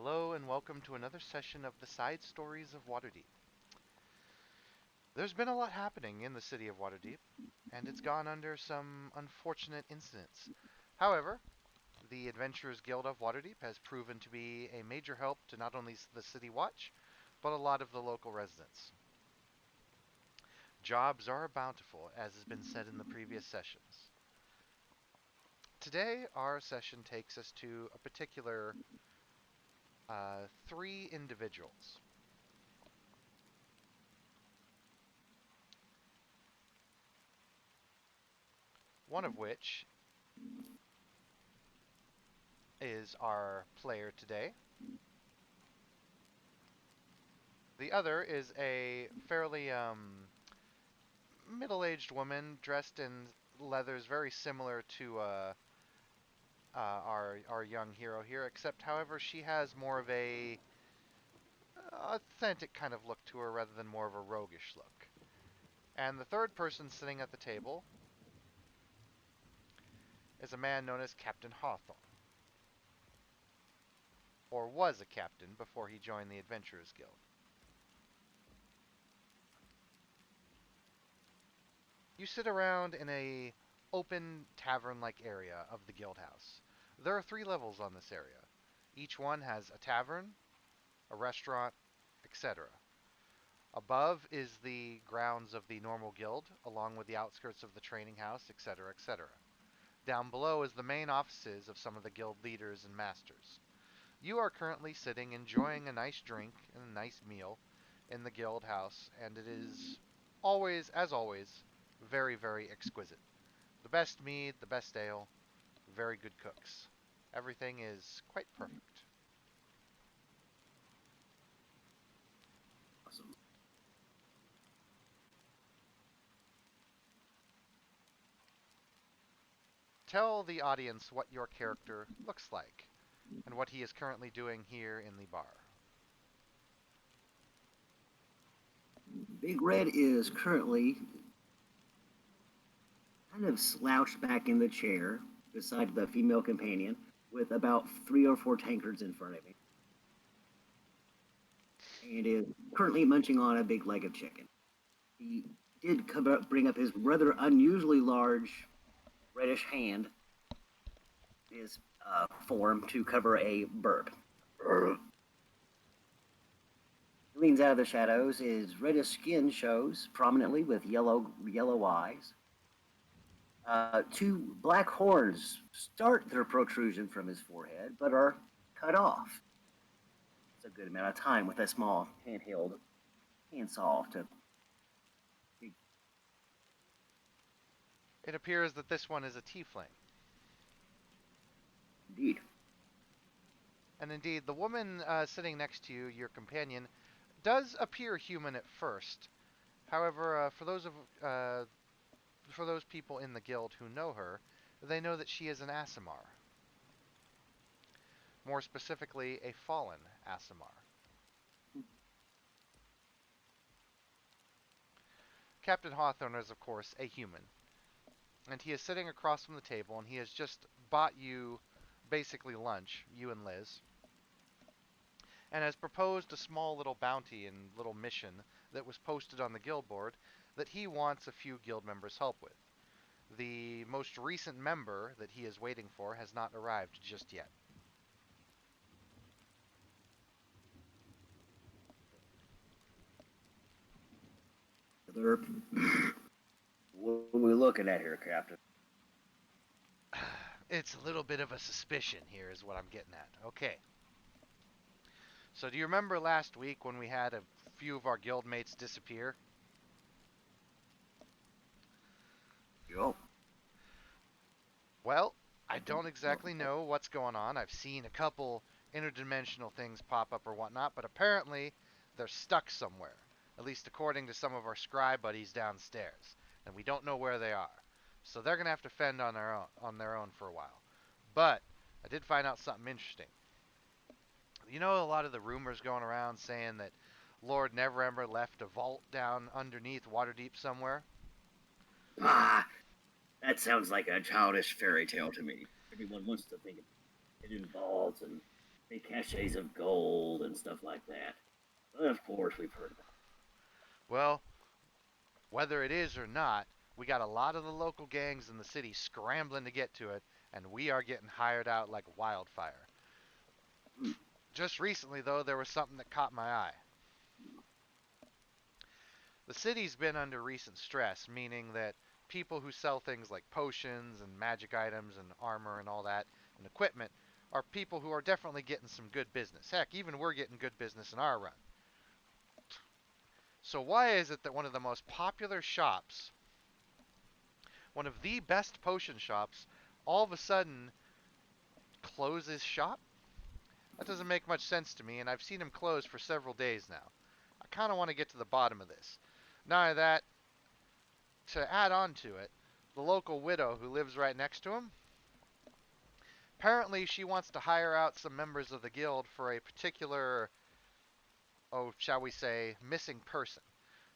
Hello and welcome to another session of the Side Stories of Waterdeep. There's been a lot happening in the city of Waterdeep, and it's gone under some unfortunate incidents. However, the Adventurers Guild of Waterdeep has proven to be a major help to not only the City Watch, but a lot of the local residents. Jobs are bountiful, as has been said in the previous sessions. Today, our session takes us to a particular three individuals. One of which is our player today. The other is a fairly middle-aged woman dressed in leathers very similar to our young hero here, except however she has more of a authentic kind of look to her rather than more of a roguish look. And the third person sitting at the table is a man known as Captain Hawthorne, or was a captain before he joined the Adventurers Guild. You sit around in a open tavern-like area of the guild house. There are three levels on this area. Each one has a tavern, a restaurant, etc. Above is the grounds of the normal guild, along with the outskirts of the training house, etc., etc. Down below is the main offices of some of the guild leaders and masters. You are currently sitting enjoying a nice drink and a nice meal in the guild house, and it is always, as always, very, very exquisite. The best mead, the best ale, very good cooks. Everything is quite perfect. Awesome. Tell the audience what your character looks like and what he is currently doing here in the bar. Big Red is currently kind of slouched back in the chair beside the female companion with about 3 or 4 tankards in front of him. And is currently munching on a big leg of chicken. He did bring up his rather unusually large reddish hand, his form, to cover a burp. He leans out of the shadows. His reddish skin shows prominently with yellow eyes. Two black horns start their protrusion from his forehead, but are cut off. It's a good amount of time with a small handheld handsaw to. It appears that this one is a tiefling. Indeed. And indeed, the woman sitting next to you, your companion, does appear human at first. However, for those people in the guild who know her, they know that she is an Aasimar. More specifically, a fallen Aasimar. Captain Hawthorne is, of course, a human. And he is sitting across from the table, and he has just bought you basically lunch, you and Liz, and has proposed a small little bounty and little mission that was posted on the guild board that he wants a few guild members' help with. The most recent member that he is waiting for has not arrived just yet. What are we looking at here, Captain? It's a little bit of a suspicion here is what I'm getting at. Okay. So do you remember last week when we had a few of our guildmates disappear? Yo. Well, I don't exactly know what's going on. I've seen a couple interdimensional things pop up or whatnot, but apparently they're stuck somewhere. At least according to some of our scribe buddies downstairs. And we don't know where they are. So they're gonna have to fend on their own for a while. But I did find out something interesting. You know a lot of the rumors going around saying that Lord Neverember left a vault down underneath Waterdeep somewhere? Ah, that sounds like a childish fairy tale to me. Everyone wants to think it involves and big caches of gold and stuff like that. But of course, we've heard about Well, whether it is or not, we got a lot of the local gangs in the city scrambling to get to it, and we are getting hired out like wildfire. it. Hmm. Just recently, though, there was something that caught my eye. The city's been under recent stress, meaning that people who sell things like potions and magic items and armor and all that and equipment are people who are definitely getting some good business. Heck, even we're getting good business in our run. So why is it that one of the most popular shops, one of the best potion shops, all of a sudden closes shop? That doesn't make much sense to me, and I've seen him close for several days now. I kind of want to get to the bottom of this. Not only that, to add on to it, the local widow who lives right next to him, apparently she wants to hire out some members of the guild for a particular, oh, shall we say, missing person.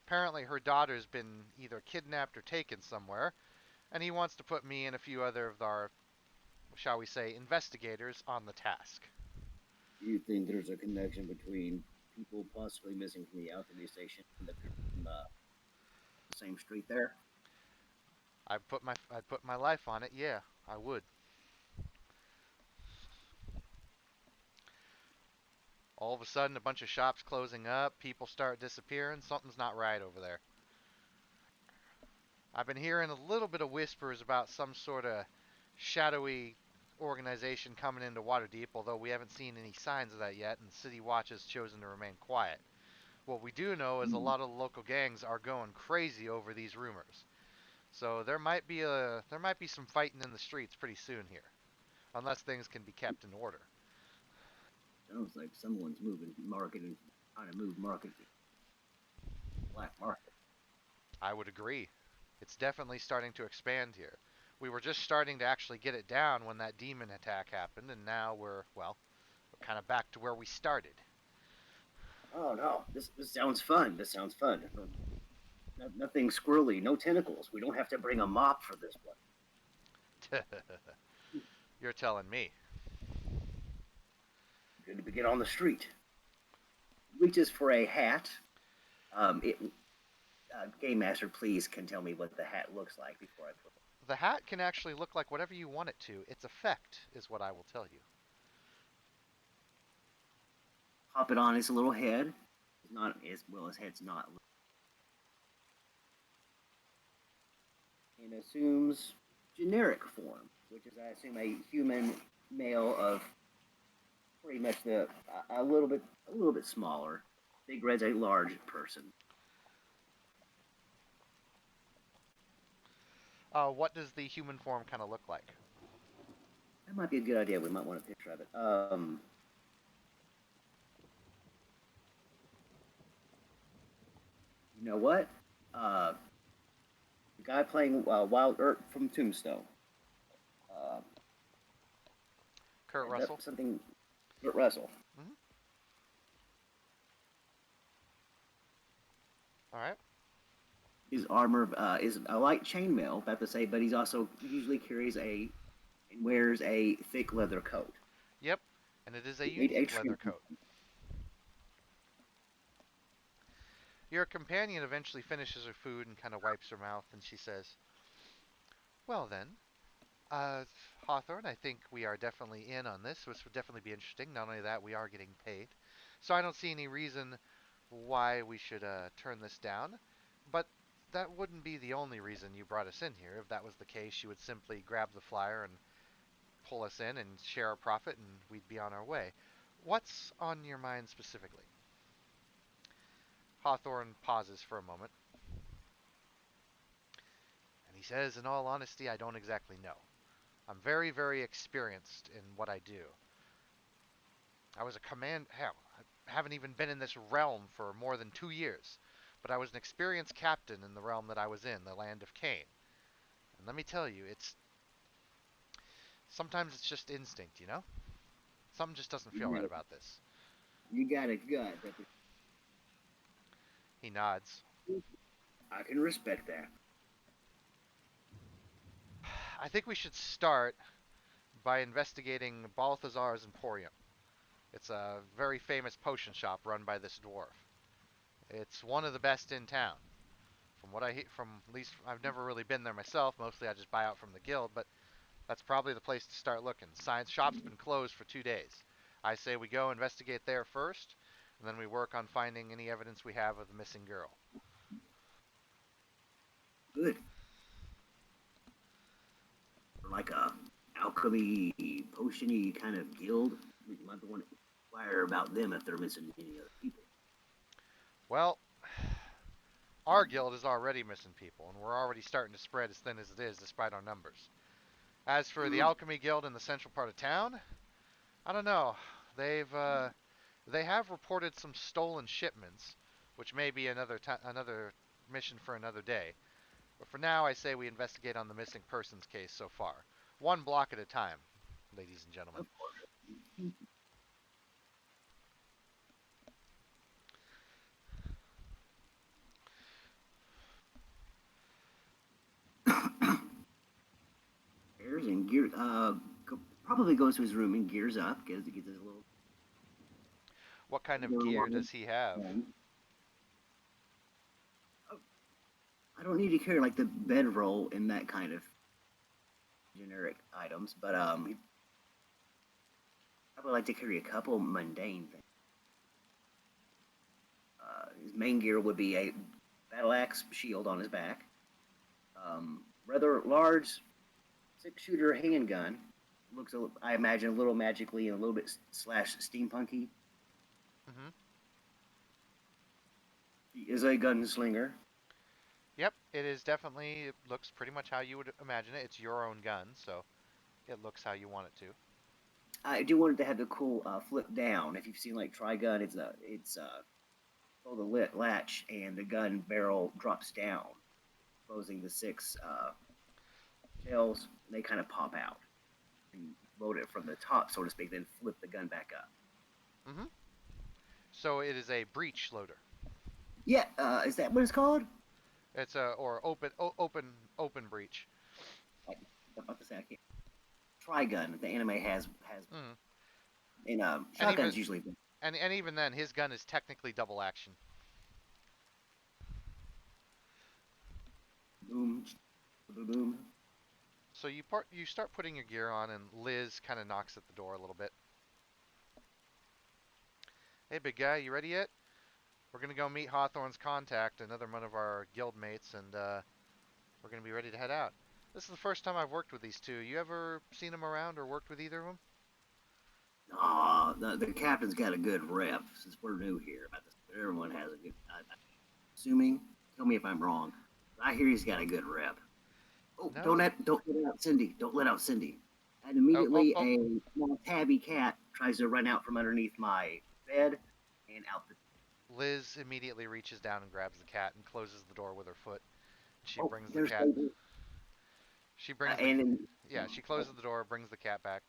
Apparently her daughter's been either kidnapped or taken somewhere, and he wants to put me and a few other of our, shall we say, investigators on the task. Do you think there's a connection between people possibly missing from the alchemy station and the people from the same street there? I'd put my life on it. Yeah, I would. All of a sudden, a bunch of shops closing up, people start disappearing. Something's not right over there. I've been hearing a little bit of whispers about some sort of shadowy organization coming into Waterdeep, although we haven't seen any signs of that yet, and City Watch has chosen to remain quiet. What we do know is a Hmm. lot of the local gangs are going crazy over these rumors. So there might be some fighting in the streets pretty soon here, unless things can be kept in order. Sounds like someone's moving marketing, trying to move marketing black market. I would agree. It's definitely starting to expand here. We were just starting to actually get it down when that demon attack happened, and now we're kind of back to where we started. Oh no, this sounds fun. This sounds fun. No, nothing squirrely, no tentacles. We don't have to bring a mop for this one. You're telling me. Good to get on the street. Reaches for a hat. It Game Master, please can tell me what the hat looks like before I put it. The hat can actually look like whatever you want it to. Its effect is what I will tell you. Pop it on his little head. It's not as well. His head's not. And assumes generic form, which is, I assume, a human male of pretty much a little bit smaller. Big Red's a large person. What does the human form kind of look like? That might be a good idea. We might want a picture of it. You know what? Uh, the guy playing Wild Earth from Tombstone. Uh, Kurt and that Russell? something. Kurt Russell. Mm-hmm. All right. His armor is a light chainmail, about to say, but he's also usually carries a and wears a thick leather coat. Yep. And it is a He ate a unique leather tree. coat. Your companion eventually finishes her food and kind of wipes her mouth, and she says, "Well then, Uh, Hawthorne, I think we are definitely in on this. This would definitely be interesting. Not only that, we are getting paid. So I don't see any reason why we should turn this down. But that wouldn't be the only reason you brought us in here. If that was the case, you would simply grab the flyer and pull us in and share our profit, and we'd be on our way. What's on your mind specifically?" Hawthorne pauses for a moment, and he says, "In all honesty, I don't exactly know. I'm very, very experienced in what I do. I was a command. Hell, I haven't even been in this realm for more than 2 years, but I was an experienced captain in the realm that I was in, the land of Cain. And let me tell you, it's sometimes it's just instinct, you know. Something just doesn't feel right You, about this." you got a gut. He nods. I can respect that. "I think we should start by investigating Balthazar's Emporium. It's a very famous potion shop run by this dwarf. It's one of the best in town. From what from at least I've never really been there myself. Mostly I just buy out from the guild, but that's probably the place to start looking. Science shop's been closed for 2 days. I say we go investigate there first, and then we work on finding any evidence we have of the missing girl. Good. Like a alchemy, potiony kind of guild. We might want to inquire about them if they're missing any other people. Well, our guild is already missing people, and we're already starting to spread as thin as it is, despite our numbers. As for the Mm-hmm. alchemy guild in the central part of town, I don't know. They have reported some stolen shipments, which may be another mission for another day. But for now, I say we investigate on the missing persons case so far, one block at a time, ladies and gentlemen. Of course. Airs and gear. Probably goes to his room and gears up. Gets his little. What kind of gear does he have? I don't need to carry like the bedroll and that kind of generic items, but I would like to carry a couple mundane things. His main gear would be a battle axe shield on his back, rather large 6-shooter handgun. Looks, I imagine, a little magically and a little bit slash steampunky. Mm-hmm. He is a gunslinger. Yep, it is definitely. It looks pretty much how you would imagine it. It's your own gun, so it looks how you want it to. I do want it to have the cool flip down. If you've seen like Trigun, it's pull the latch and the gun barrel drops down, closing the 6 shells. They kind of pop out and load it from the top, so to speak, then flip the gun back up. Mm-hmm. So it is a breech loader. Yeah, is that what it's called? It's a or open breech. Like, I'm about to say I can't. Trigun. The anime has Mm. and And even shotguns usually. and even then, his gun is technically double action. Boom, boom, boom. So you start putting your gear on, and Liz kind of knocks at the door a little bit. Hey, big guy, you ready yet? We're gonna go meet Hawthorne's contact, another one of our guild mates, and we're gonna be ready to head out. This is the first time I've worked with these two. You ever seen them around or worked with either of them? Aw, the captain's got a good rep since we're new here. About this, but everyone has a good. Assuming, tell me if I'm wrong. I hear he's got a good rep. Oh, No. don't let out Cindy. Don't let out Cindy. And Oh, oh, immediately oh. a small tabby cat tries to run out from underneath my bed and out the. Liz immediately reaches down and grabs the cat and closes the door with her foot. She Oh, brings the there's cat. Cindy. She brings the. And then Yeah, she closes the door, brings the cat back.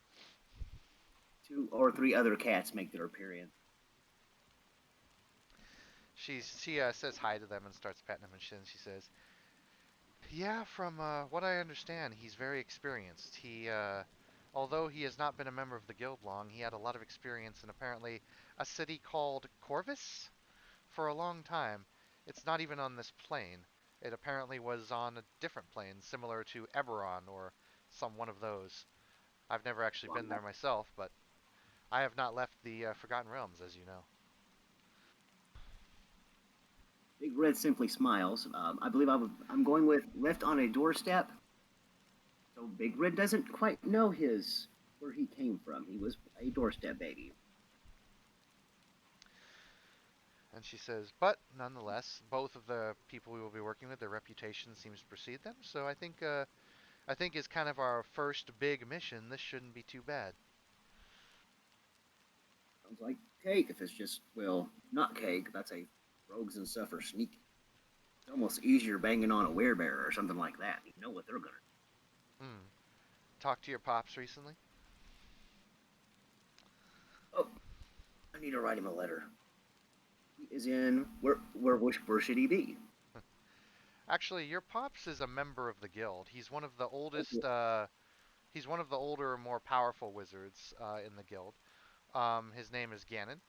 2 or 3 other cats make their appearance. She says hi to them and starts petting them, and she says, "Yeah, from what I understand, he's very experienced. Although he has not been a member of the guild long, he had a lot of experience in apparently a city called Corvus for a long time. It's not even on this plane. It apparently was on a different plane, similar to Eberron or some one of those. I've never actually been there myself, but I have not left the Forgotten Realms, as you know." Big Red simply smiles. I believe I'm going with left on a doorstep. So Big Red doesn't quite know where he came from. He was a doorstep baby. And she says, "But nonetheless, both of the people we will be working with, their reputation seems to precede them. So I think is kind of our first big mission. This shouldn't be too bad." Sounds like cake. If it's just not cake. That's a rogues and suffer sneak. It's almost easier banging on a werebearer or something like that. You know what they're gonna. Hmm. Talk to your pops recently? Oh, I need to write him a letter. He is in where should he be? Actually, your pops is a member of the guild. He's one of the oldest. Okay. He's one of the older, more powerful wizards in the guild. His name is Ganon,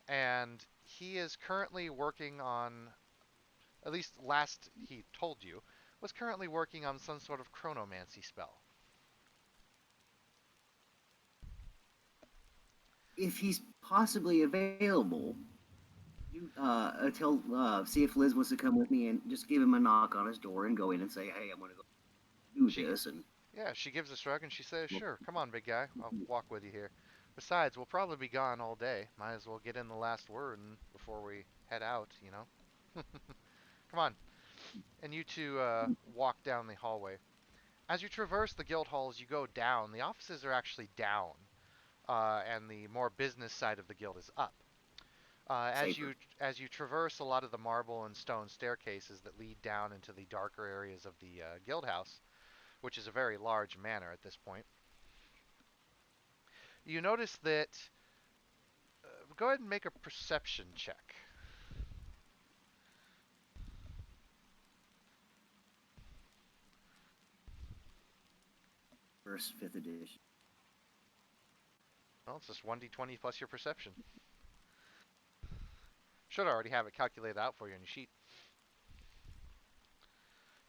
and he is currently working on, at least last he told you, was currently working on some sort of chronomancy spell. If he's possibly available, you see if Liz wants to come with me and just give him a knock on his door and go in and say, "Hey, I'm going to go do She, this." And yeah, she gives a shrug and she says, well, "Sure, come on, big guy. I'll walk with you here. Besides, we'll probably be gone all day. Might as well get in the last word and before we head out, you know." Come on. And you two walk down the hallway. As you traverse the guild halls, you go down. The offices are actually down, and the more business side of the guild is up. As safer. you traverse a lot of the marble and stone staircases that lead down into the darker areas of the guild house, which is a very large manor at this point, you notice that. Go ahead and make a perception check. First, fifth edition. Well, it's just 1d20 plus your perception. Should already have it calculated out for you on your sheet.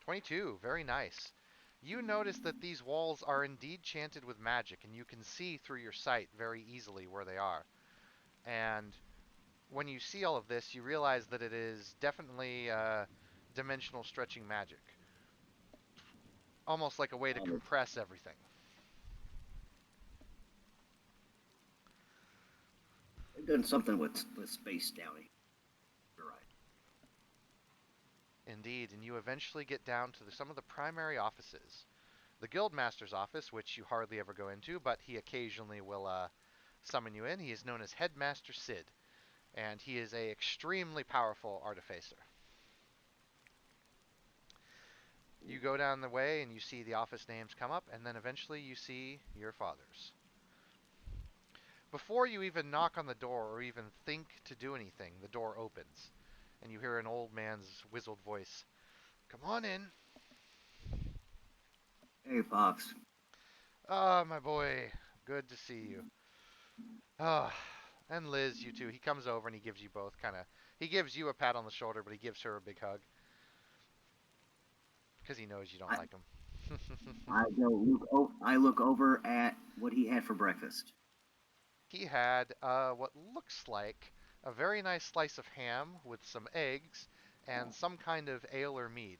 22, very nice. You notice that these walls are indeed chanted with magic, and you can see through your sight very easily where they are. And when you see all of this, you realize that it is definitely dimensional stretching magic. Almost like a way to Um, compress everything. they've done something with space down here. You're right. Indeed, and you eventually get down to some of the primary offices. The Guildmaster's office, which you hardly ever go into, but he occasionally will summon you in. He is known as Headmaster Sid, and he is a extremely powerful artificer. You go down the way and you see the office names come up, and then eventually you see your father's. Before you even knock on the door or even think to do anything, the door opens, and you hear an old man's wizzled voice. Come on in. Hey, Pops. Ah, my boy. Good to see you. Ah, and Liz, you too. He comes over and he gives you both kind of. He gives you a pat on the shoulder, but he gives her a big hug because he knows you don't I, like him. I look over at what he had for breakfast. He had what looks like a very nice slice of ham with some eggs and some kind of ale or mead.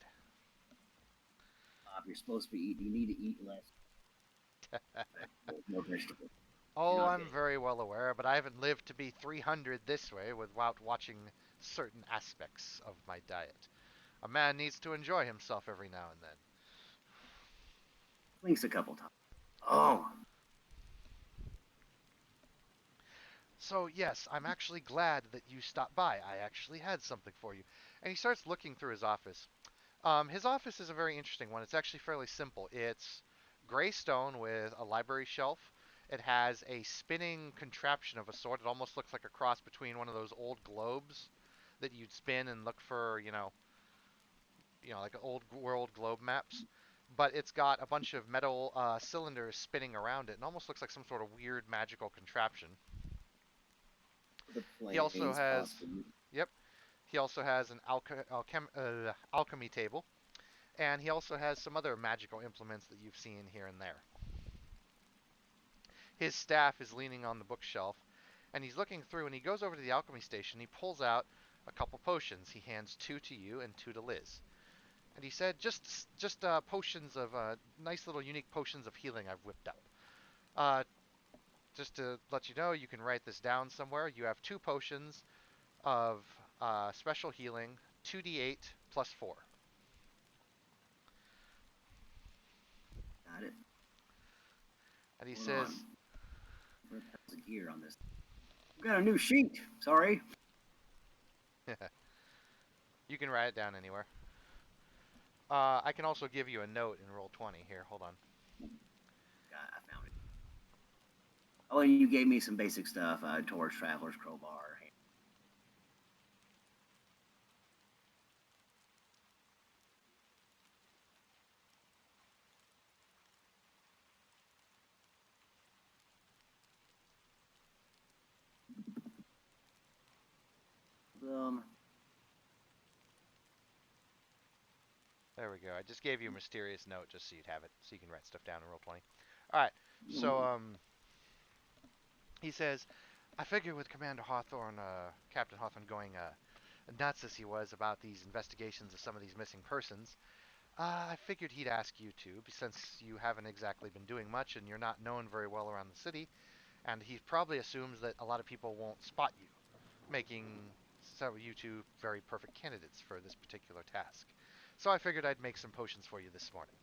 You're supposed to be eating. You need to eat less. More vegetables. You're Oh, not I'm getting. very well aware, but I haven't lived to be 300 this way without watching certain aspects of my diet. A man needs to enjoy himself every now and then. Blinks a couple times. Oh, So, yes, I'm actually glad that you stopped by. I actually had something for you. And he starts looking through his office. His office is a very interesting one. It's actually fairly simple. It's gray stone with a library shelf. It has a spinning contraption of a sort. It almost looks like a cross between one of those old globes that you'd spin and look for, like old world globe maps. But it's got a bunch of metal cylinders spinning around it, and almost looks like some sort of weird magical contraption. the He also planes has, possibly. yep, he also has an alchemy table, and he also has some other magical implements that you've seen here and there. His staff is leaning on the bookshelf, and he's looking through, and he goes over to the alchemy station. He pulls out a couple potions. He hands two to you and two to Liz. And he said, just potions of nice little unique potions of healing I've whipped up. Uh, just to let you know, you can write this down somewhere. You have two potions of special healing, 2d8 plus 4. Got it. And he Hold says, on. Where the hell's the gear on this? I've got a new sheet. Sorry. you can write it down anywhere. I can also give you a note in roll 20 here. Hold on. I found it. Oh, and you gave me some basic stuff: torch, traveler's crowbar. There we go. I just gave you a mysterious note just so you'd have it, so you can write stuff down in roll 20. All right. So Mm, he says, I figure with Commander Hawthorne, Captain Hawthorne going nuts as he was about these investigations of some of these missing persons, I figured he'd ask you to, since you haven't exactly been doing much and you're not known very well around the city, and he probably assumes that a lot of people won't spot you, making so you two very perfect candidates for this particular task. So I figured I'd make some potions for you this morning.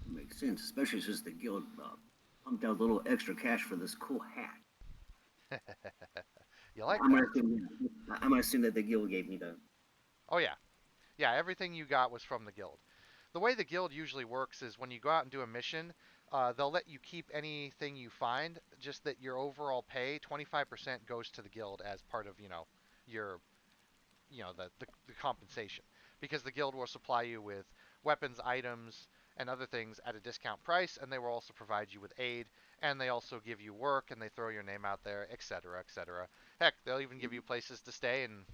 makes sense, especially since the guild pumped out a little extra cash for this cool hat. You like I'm gonna that? assume, I'm gonna assume that the guild gave me the. Oh yeah, yeah. Everything you got was from the guild. The way the guild usually works is when you go out and do a mission, they'll let you keep anything you find. Just that your overall pay, 25% goes to the guild as part of your the compensation, because the guild will supply you with weapons, items, and other things at a discount price, and they will also provide you with aid, and they also give you work, and they throw your name out there, etc., etc. Heck, they'll even give you places to stay and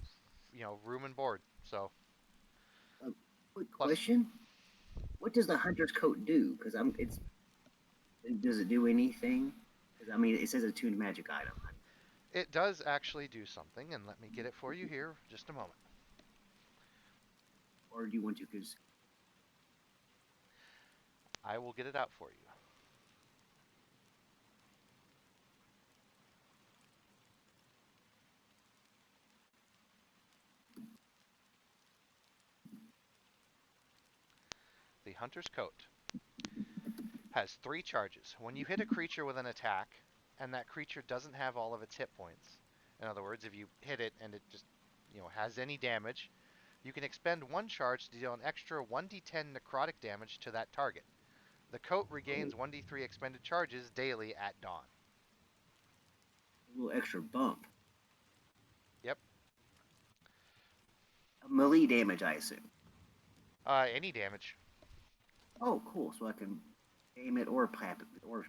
room and board. So A quick plus, question: what does the hunter's coat do? Because I'm it's does it do anything? Because I mean, it says a tuned magic item. it does actually do something, and let me get it for you here just a moment. Or do you want to? Because I will get it out for you. The Hunter's Coat has 3 charges. When you hit a creature with an attack, and that creature doesn't have all of its hit points, in other words, if you hit it and it just has any damage, you can expend 1 charge to deal an extra 1d10 necrotic damage to that target. The coat regains 1d3 expended charges daily at dawn. a little extra bump, Yep. melee damage, I assume. Any damage. Oh, cool. So I can aim it or pap it or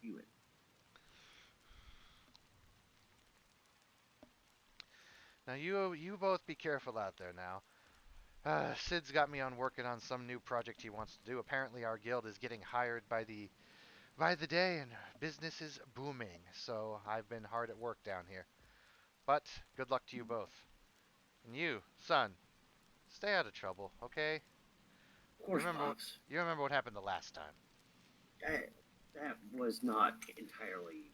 view it. Now you both be careful out there now. Sid's got me on working on some new project he wants to do. Apparently our guild is getting hired by the day and business is booming. So I've been hard at work down here. But good luck to you both. And you, son, stay out of trouble, okay? Of You course, remember what Pops. you remember what happened the last time. That was not entirely.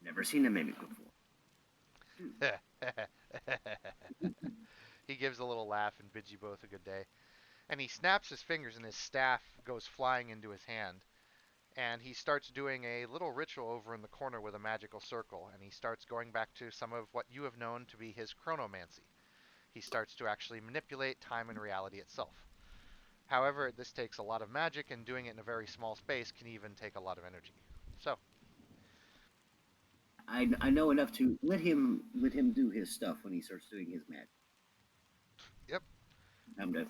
Never seen a mimic before. He gives a little laugh and bids you both a good day. And he snaps his fingers and his staff goes flying into his hand. And he starts doing a little ritual over in the corner with a magical circle. And he starts going back to some of what you have known to be his chronomancy. He starts to actually manipulate time and reality itself. However, this takes a lot of magic, and doing it in a very small space can even take a lot of energy. So, I know enough to let him do his stuff when he starts doing his magic. yep. I'm done.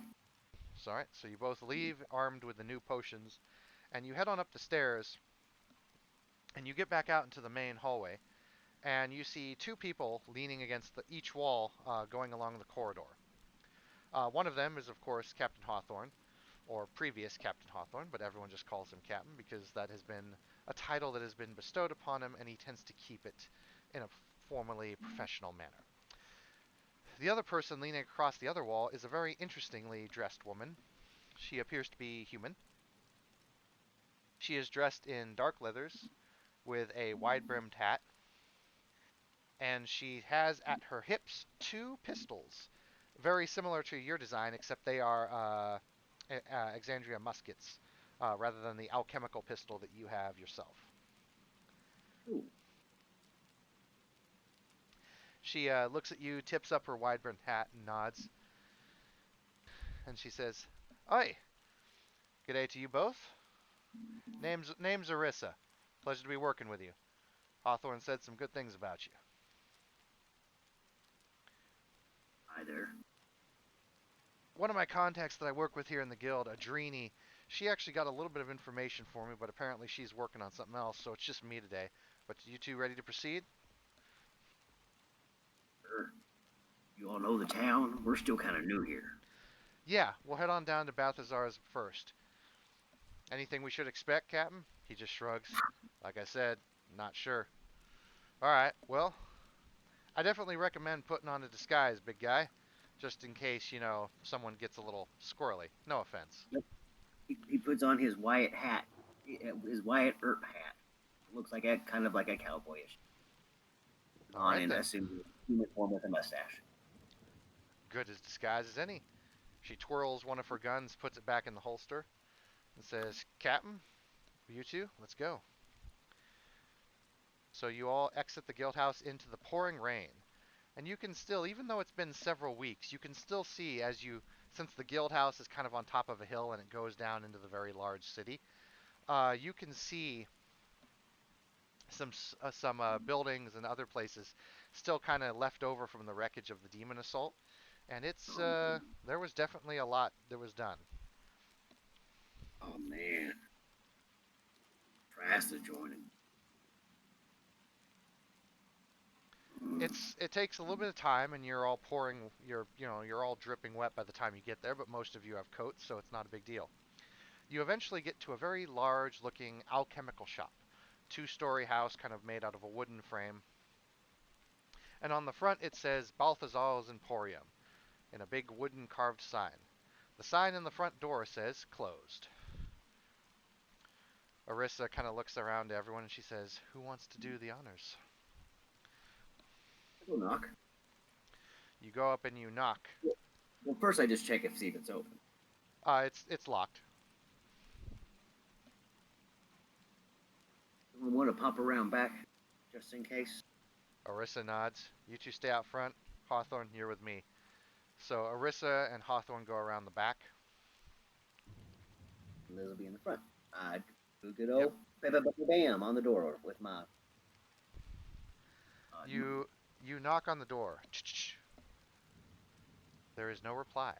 So, all right. So you both leave armed with the new potions, and you head on up the stairs, and you get back out into the main hallway, and you see 2 people leaning against each wall, going along the corridor. One of them is, of course, Captain Hawthorne, or previous Captain Hawthorne, but everyone just calls him Captain because that has been a title that has been bestowed upon him, and he tends to keep it in a formally professional manner. The other person leaning across the other wall is a very interestingly dressed woman. She appears to be human. She is dressed in dark leathers with a wide brimmed hat, and she has at her hips 2 pistols, very similar to your design, except they are Exandria muskets, rather than the alchemical pistol that you have yourself. Ooh, She looks at you, tips up her wide brimmed hat, and nods, and she says, "Oi, good day to you both. Name's Arissa. Pleasure to be working with you. Hawthorne said some good things about you." hi there. One of my contacts that I work with here in the guild, Adrini, she actually got a little bit of information for me, but apparently she's working on something else, so it's just me today. But you two ready to proceed? Er, You all know the town? We're still kind of new here. Yeah, we'll head on down to Balthazar's first. Anything we should expect, Captain? He just shrugs. Like I said, not sure. Alright, well, I definitely recommend putting on a disguise, big guy. Just in case, someone gets a little squirrely. No offense. Yep. He puts on his Wyatt hat, his Wyatt Earp hat. It looks like kind of like a cowboyish. On Alright and then. assumes uniform with a mustache. Good as disguised as any. She twirls one of her guns, puts it back in the holster, and says, Captain, you two, let's go. So you all exit the guild house into the pouring rain. And you can still, even though it's been several weeks, you can still see since the guild house is kind of on top of a hill and it goes down into the very large city, you can see some buildings and other places still kind of left over from the wreckage of the demon assault. And there was definitely a lot that was done. Oh man, tries to join him. It takes a little bit of time, and you're all you're all dripping wet by the time you get there, but most of you have coats, so it's not a big deal. You eventually get to a very large looking alchemical shop. Two-story house kind of made out of a wooden frame. And on the front it says Balthazar's Emporium in a big wooden carved sign. The sign in the front door says closed. Arissa kind of looks around to everyone and she says, "Who wants to do the honors?" Go knock. You go up and you knock. Well, first I just check if see if it's open. It's locked. We want to pop around back just in case. Arissa nods. You two stay out front. Hawthorne, you're with me. So Arissa and Hawthorne go around the back. Liz will be in the front. I do good Yep. old bam on the door with my. You knock on the door. There is no reply.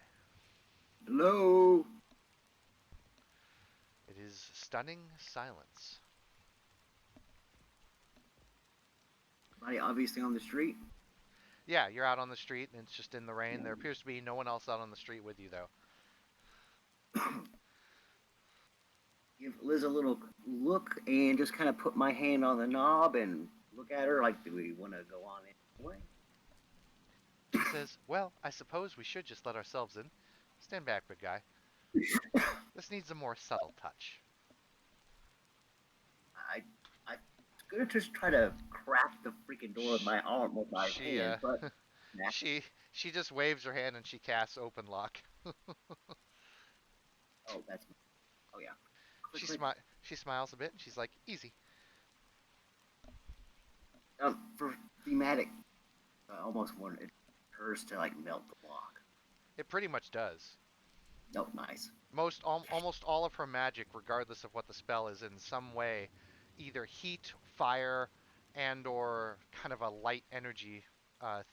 Hello. It is stunning silence. Somebody obviously on the street. Yeah, you're out on the street and it's just in the rain. There appears to be no one else out on the street with you, though. Give Liz a little look and just kind of put my hand on the knob and look at her like, do we want to go on anyway? She says, "Well, I suppose we should just let ourselves in. Stand back, big guy. This needs a more subtle touch." I gonna just try to crack the freaking door with my arm with my She hand, but nah. she just waves her hand and she casts open lock. Oh, that's yeah. She Quickly, she smiles a bit and she's like, "Easy." for thematic, I almost wanted hers to like melt the block. It pretty much does. Oh, nice. Almost all of her magic, regardless of what the spell is, in some way, either heat, fire, and or kind of a light energy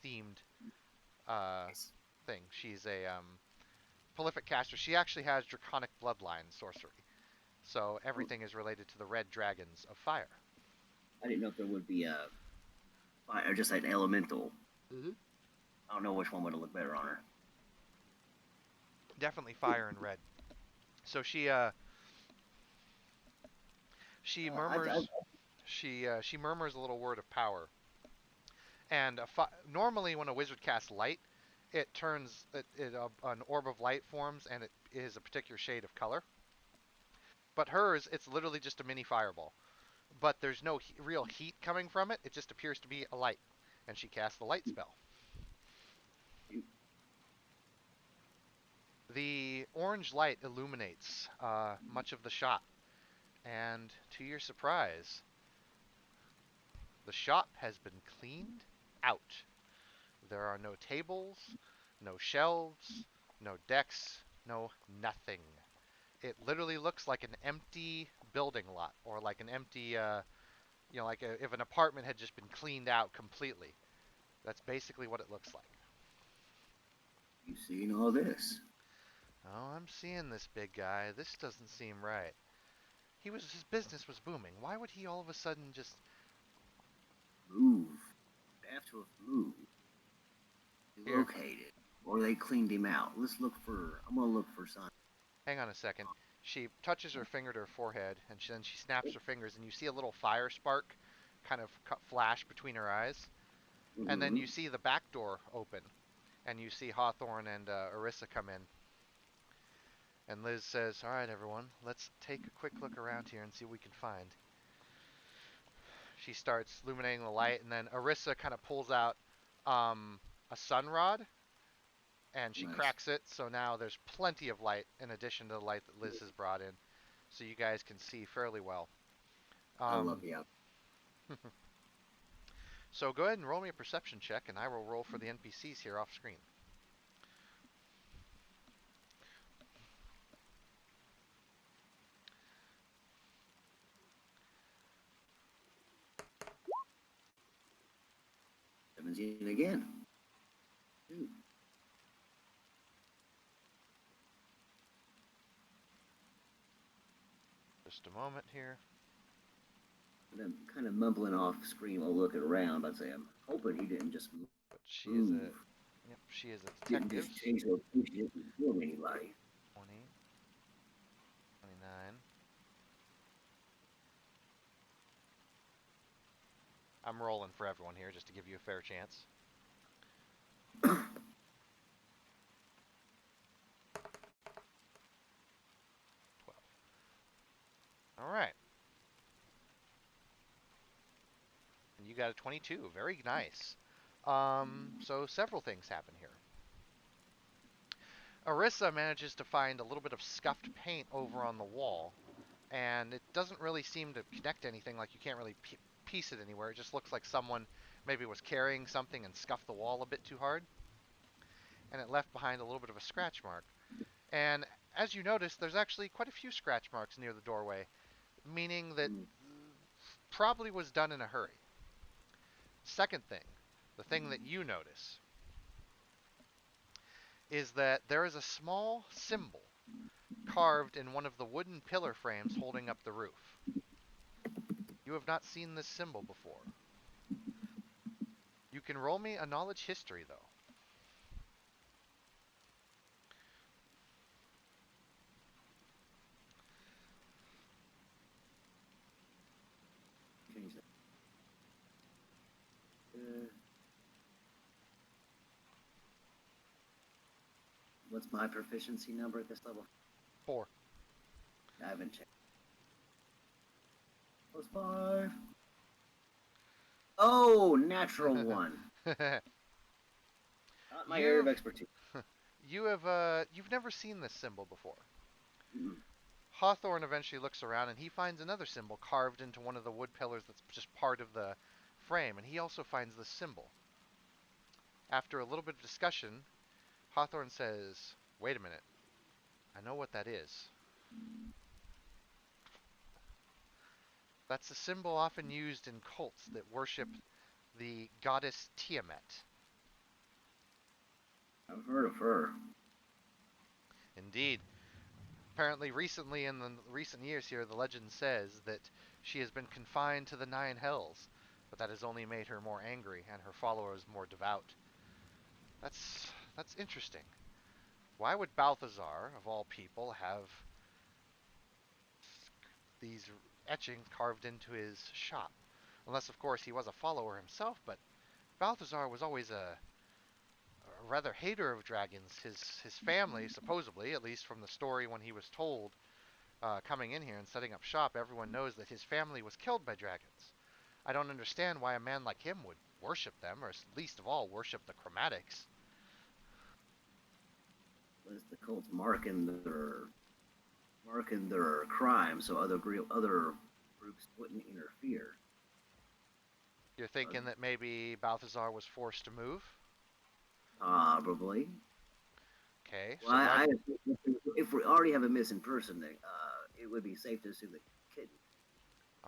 themed uh, Nice. thing. She's a prolific caster. She actually has draconic bloodline sorcery, so Oh, everything is related to the red dragons of fire. I didn't know if there would be a or just an elemental. Mm-hmm. I don't know which one would look better on her. Definitely fire and red. So she I murmurs she murmurs a little word of power. And normally, when a wizard casts light, an orb of light forms, and it is a particular shade of color. But hers, it's literally just a mini fireball. But there's no real heat coming from it. It just appears to be a light, and she casts the light spell. The orange light illuminates much of the shop, and to your surprise, the shop has been cleaned out. There are no tables, no shelves, no decks, no nothing. It literally looks like an empty building lot, or like an empty, if an apartment had just been cleaned out completely. That's basically what it looks like. You've seen all this. Oh, I'm seeing this, big guy. This doesn't seem right. His business was booming. Why would he all of a sudden just move. They have to have moved. Here, Located. Or they cleaned him out. I'm gonna look for signs. hang on a second. She touches her finger to her forehead, and then she snaps her fingers, and you see a little fire spark kind of flash between her eyes. And then Mm-hmm. you see the back door open, and you see Hawthorne and Orissa come in. And Liz says, "All right, everyone, let's take a quick look around here and see what we can find." She starts illuminating the light, and then Orissa kind of pulls out a sun rod, and she Nice. cracks it, so now there's plenty of light in addition to the light that Liz has brought in, so you guys can see fairly well. I love Um, you. so go ahead and roll me a perception check, and I will roll for the NPCs here off screen. Seventeen again. Two. Just a moment here. And I'm kind of mumbling off screen while looking around. I'd say I'm hoping he didn't just But she is move. a, yep, she is a Didn't detective. just change location. Didn't kill anybody. 20, 29. I'm rolling for everyone here just to give you a fair chance. 12. All right. And you got a 22. Very nice. So several things happen here. Orissa manages to find a little bit of scuffed paint over on the wall, and it doesn't really seem to connect anything. Like you can't really piece it anywhere. It just looks like someone maybe was carrying something and scuffed the wall a bit too hard, and it left behind a little bit of a scratch mark. And as you notice, there's actually quite a few scratch marks near the doorway, meaning that probably was done in a hurry. Second thing, the thing that you notice, is that there is a small symbol carved in one of the wooden pillar frames holding up the roof. You have not seen this symbol before. You can roll me a knowledge history, though. Change that. Uh, what's my proficiency number at this level? 4. I haven't checked. +5. Oh, natural one. Not my area of you've expertise. you've never seen this symbol before. Mm. Hawthorne eventually looks around and he finds another symbol carved into one of the wood pillars that's just part of the frame, and he also finds this symbol. After a little bit of discussion, Hawthorne says, "Wait a minute. I know what that is. That's a symbol often used in cults that worship the goddess Tiamat." I've heard of her. Indeed. Apparently, recently in the recent years here, the legend says that she has been confined to the nine hells, but that has only made her more angry and her followers more devout. That's interesting. Why would Balthazar, of all people, have these etchings carved into his shop? Unless, of course, he was a follower himself, but Balthazar was always a rather hater of dragons. His family, supposedly, at least from the story when he was told, coming in here and setting up shop, everyone knows that his family was killed by dragons. I don't understand why a man like him would worship them, or least of all, worship the chromatics. Was the cults marking their crime so other groups wouldn't interfere? You're thinking that maybe Balthazar was forced to move? Probably. Okay, Well, so why? if we already have a missing person, it would be safe to assume that kid.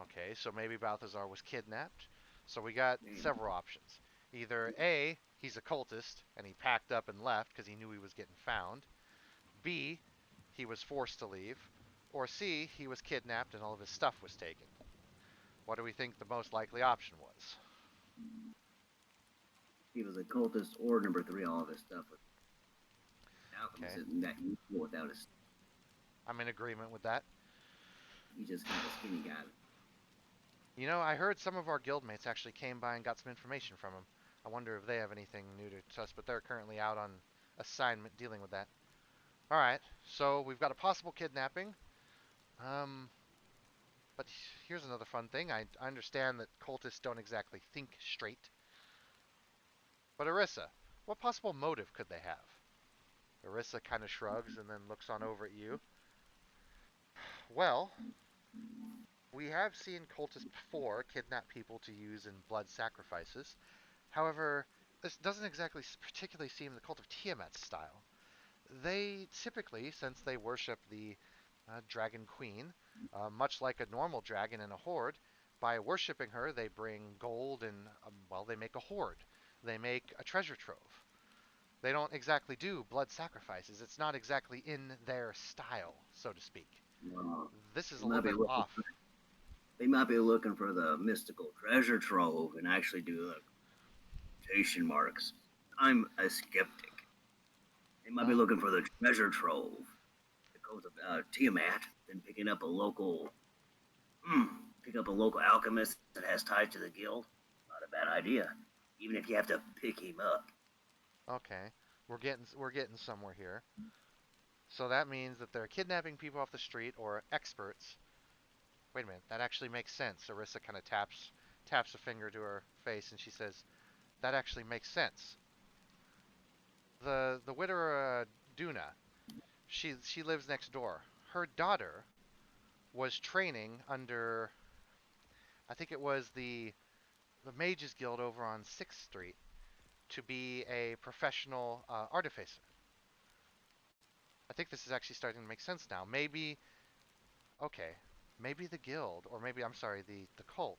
Okay, so maybe Balthazar was kidnapped. So we got Man, several options. Either A, he's a cultist and he packed up and left because he knew he was getting found. B, he was forced to leave. Or C, he was kidnapped and all of his stuff was taken. What do we think the most likely option was? He was a cultist or number three. All of his stuff was alchemist Okay, isn't that useful without his. I'm in agreement with that. He's just kind of a skinny guy. You know, I heard some of our guildmates actually came by and got some information from him. I wonder if they have anything new to us, but they're currently out on assignment dealing with that. All right, so we've got a possible kidnapping. Um, but here's another fun thing. I understand that cultists don't exactly think straight. But Arissa, what possible motive could they have? Arissa kind of shrugs and then looks on over at you. Well, we have seen cultists before kidnap people to use in blood sacrifices. However, this doesn't exactly particularly seem the cult of Tiamat's style. They typically, since they worship the dragon queen, much like a normal dragon in a horde, by worshiping her, they bring gold and, well, they make a hoard. They make a treasure trove. They don't exactly do blood sacrifices. It's not exactly in their style, so to speak. Uh, This is they a little might be bit looking. off. They might be looking for the mystical treasure trove and actually do the quotation marks. I'm a skeptic. They might be Well, looking for the treasure trove. The cult of Tiamat, then picking up a local, hmm, pick up a local alchemist that has ties to the guild. Not a bad idea, even if you have to pick him up. okay. We're getting somewhere here. So that means that they're kidnapping people off the street or experts. Wait a minute, that actually makes sense. Arissa kind of taps a finger to her face and she says, "That actually makes sense." The widower Duna, she lives next door. Her daughter was training under, I think it was the Mages Guild over on 6th Street to be a professional artificer. I think this is actually starting to make sense now. Maybe, okay, maybe the guild, or maybe, I'm sorry, the cult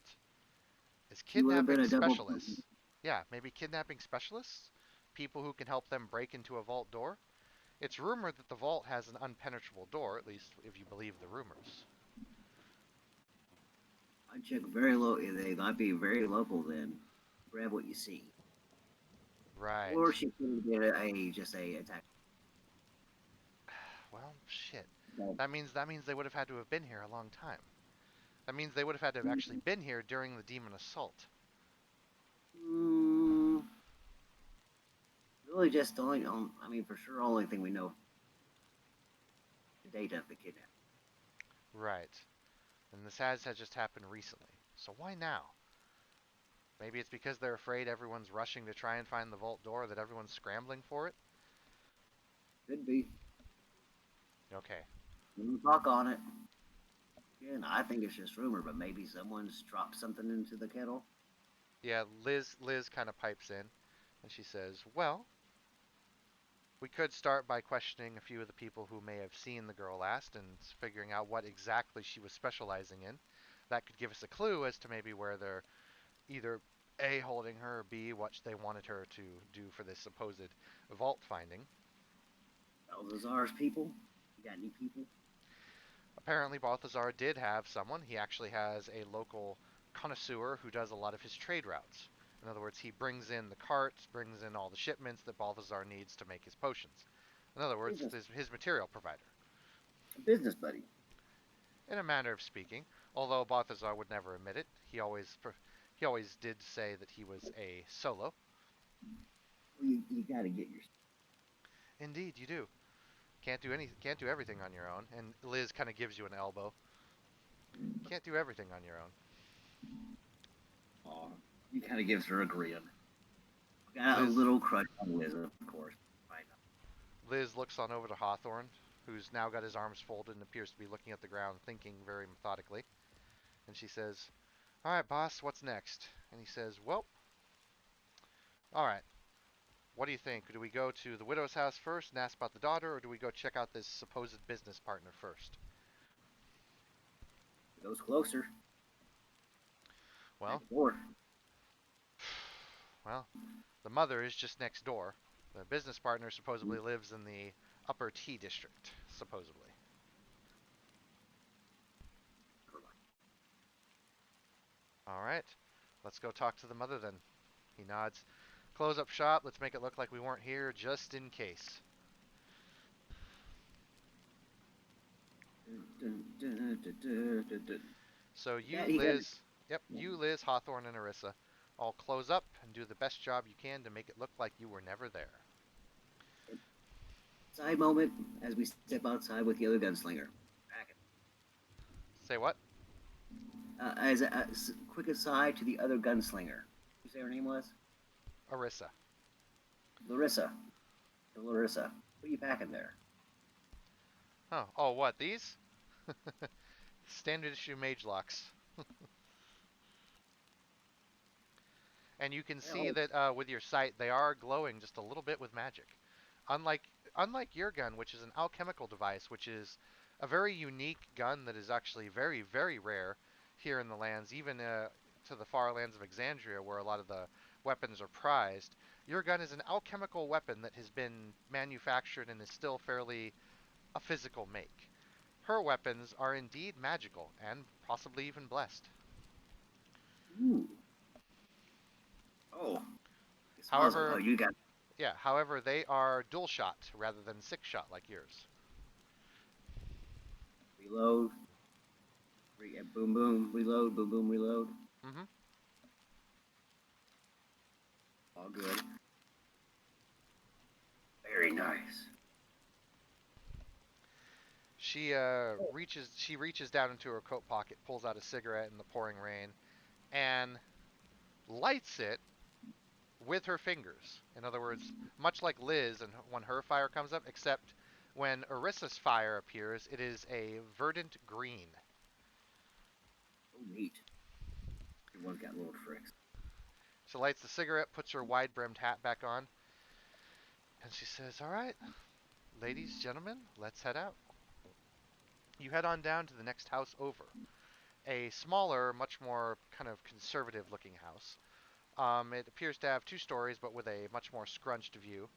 is He would have been kidnapping a double. specialists. Yeah, maybe kidnapping specialists, people who can help them break into a vault door. It's rumored that the vault has an unpenetrable door, at least if you believe the rumors. I check very low. They might be very local then. Grab what you see. Right. Or she could have been just a attack. Well, shit. That means they would have had to have been here a long time. That means they would have had to have actually been here during the demon assault. Mm, really, just the only. I mean, for sure, only thing we know the date of the kidnapping. Right. And this has just happened recently. So why now? Maybe it's because they're afraid everyone's rushing to try and find the vault door, that everyone's scrambling for it? Could be. Okay. We'll talk on it. Again, I think it's just rumor, but maybe someone's dropped something into the kettle. Yeah, Liz kind of pipes in and she says, "Well, we could start by questioning a few of the people who may have seen the girl last and figuring out what exactly she was specializing in. That could give us a clue as to maybe where they're either A, holding her, or B, what they wanted her to do for this supposed vault finding." Balthazar's people. You got any people? Apparently, Balthazar did have someone. He actually has a local connoisseur who does a lot of his trade routes. In other words, he brings in the carts, brings in all the shipments that Balthazar needs to make his potions. In other words, Business, his material provider, a business buddy. in a manner of speaking. Although Balthazar would never admit it, he always did say that he was a solo. Well, you got to get your. Indeed, you do. Can't do everything on your own. And Liz kind of gives you an elbow. Can't do everything on your own. Aw, he kind of gives her a grin. Got a Liz little crush on Liz, of course. Right. Liz looks on over to Hawthorne, who's now got his arms folded and appears to be looking at the ground, thinking very methodically. And she says, "All right, boss, what's next?" And he says, "Well, all right. What do you think? Do we go to the widow's house first and ask about the daughter, or do we go check out this supposed business partner first?" It goes closer. Well, Next door. well, the mother is just next door. The business partner supposedly lives in the upper T district, supposedly. All right. Let's go talk to the mother then. He nods. Close up shop. Let's make it look like we weren't here just in case. So you, That he got Liz, yep, you, Liz, Hawthorne, and Arissa all close up and do the best job you can to make it look like you were never there. side moment as we step outside with the other gunslinger. Say what? As a quick aside to the other gunslinger. You say her name was? Arissa. Larissa. Larissa. What are you packing there? Oh, what, these? Standard issue mage locks. And you can see Well, that with your sight, they are glowing just a little bit with magic. Unlike unlike your gun, which is an alchemical device, which is a very unique gun that is actually very, very rare here in the lands, even to the far lands of Exandria, where a lot of the weapons are prized. Your gun is an alchemical weapon that has been manufactured and is still fairly a physical make. Her weapons are indeed magical and possibly even blessed. ooh. Oh. It smells like, oh, However, you got however, they are dual shot rather than six shot like yours. reload. Boom, boom, reload, boom, boom, reload. Hmm. All good. Very nice. She reaches down into her coat pocket, pulls out a cigarette in the pouring rain, and lights it with her fingers. In other words, much like Liz and when her fire comes up, except when Arissa's fire appears, it is a verdant green. Oh, neat. Everyone's got little tricks. She lights the cigarette, puts her wide-brimmed hat back on, and she says, "All right, ladies, gentlemen, let's head out." You head on down to the next house over, a smaller, much more kind of conservative-looking house. It appears to have two stories, but with a much more scrunched view,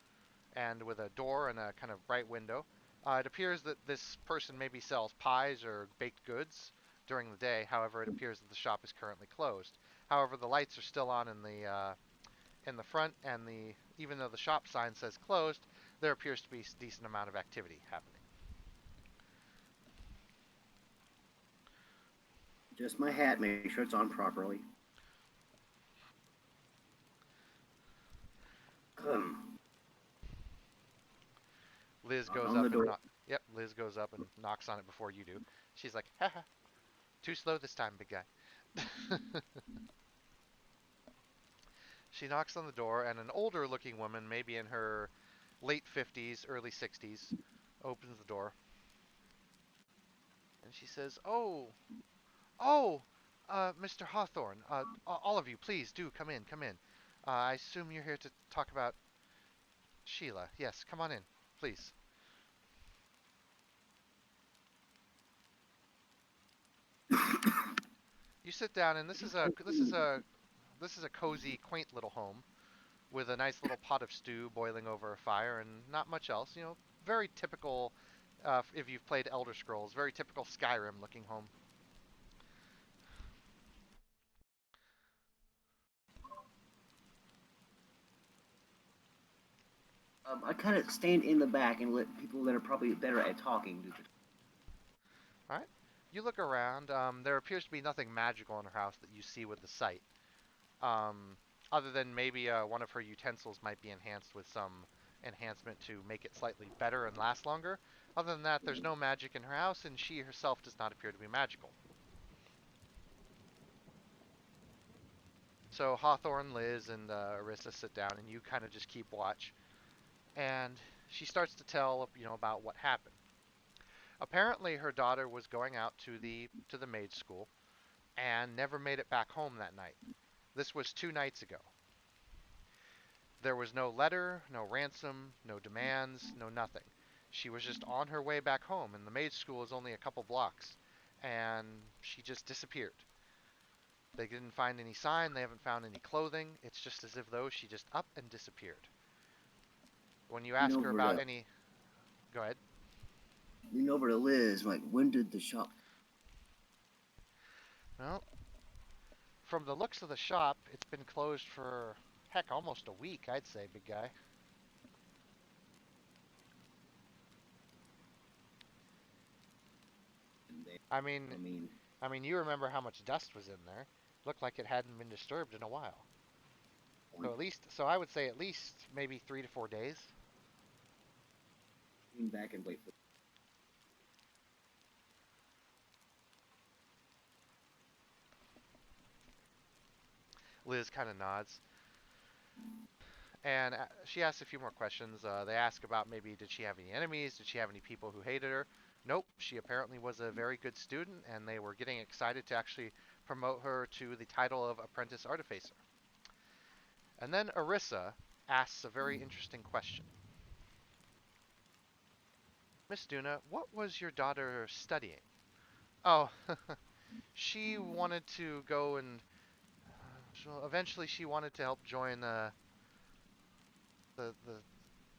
and with a door and a kind of bright window. It appears that this person maybe sells pies or baked goods during the day. However, it appears that the shop is currently closed. However, the lights are still on in the front, and the even though the shop sign says closed, there appears to be a decent amount of activity happening. Just my hat, make sure it's on properly. Liz Knock goes on the up and door. Yep, Liz goes up and knocks on it before you do. She's like, "Haha, too slow this time, big guy." She knocks on the door, and an older-looking woman, maybe in her late 50s, early 60s, opens the door, and she says, "Oh, Mr. Hawthorne, all of you, please do come in, come in. I assume you're here to talk about Sheila. Yes, come on in, please." You sit down, and this is a cozy, quaint little home with a nice little pot of stew boiling over a fire, and not much else. Very typical. If you've played Elder Scrolls, very typical Skyrim-looking home. I kind of stand in the back and let people that are probably better at talking do it. All right. You look around. There appears to be nothing magical in her house that you see with the sight. Um, Other than maybe one of her utensils might be enhanced with some enhancement to make it slightly better and last longer. Other than that, there's no magic in her house, and she herself does not appear to be magical. So Hawthorne, Liz, and Arissa sit down, and you kind of just keep watch. And she starts to tell, about what happened. Apparently, her daughter was going out to the maid school and never made it back home that night. This was 2 nights ago. There was no letter, no ransom, no demands, no nothing. She was just on her way back home, and the maid school is only a couple blocks, and she just disappeared. They didn't find any sign, they haven't found any clothing. It's just as if though she just up and disappeared. When you Lean ask her over about to any, go ahead. lean over to Liz. Like, when did the shop? Well, From the looks of the shop, it's been closed for, heck, almost a week, I'd say, big guy. And they, I mean, I mean, you remember how much dust was in there. Looked like it hadn't been disturbed in a while. So I would say at least maybe 3 to 4 days. lean back and wait for. Liz kind of nods. And she asks a few more questions. They ask about maybe did she have any enemies? Did she have any people who hated her? Nope. She apparently was a very good student, and they were getting excited to actually promote her to the title of Apprentice Artificer. And then Arissa asks a very interesting question. Miss Duna, what was your daughter studying? Oh, she wanted to go and eventually she wanted to help join the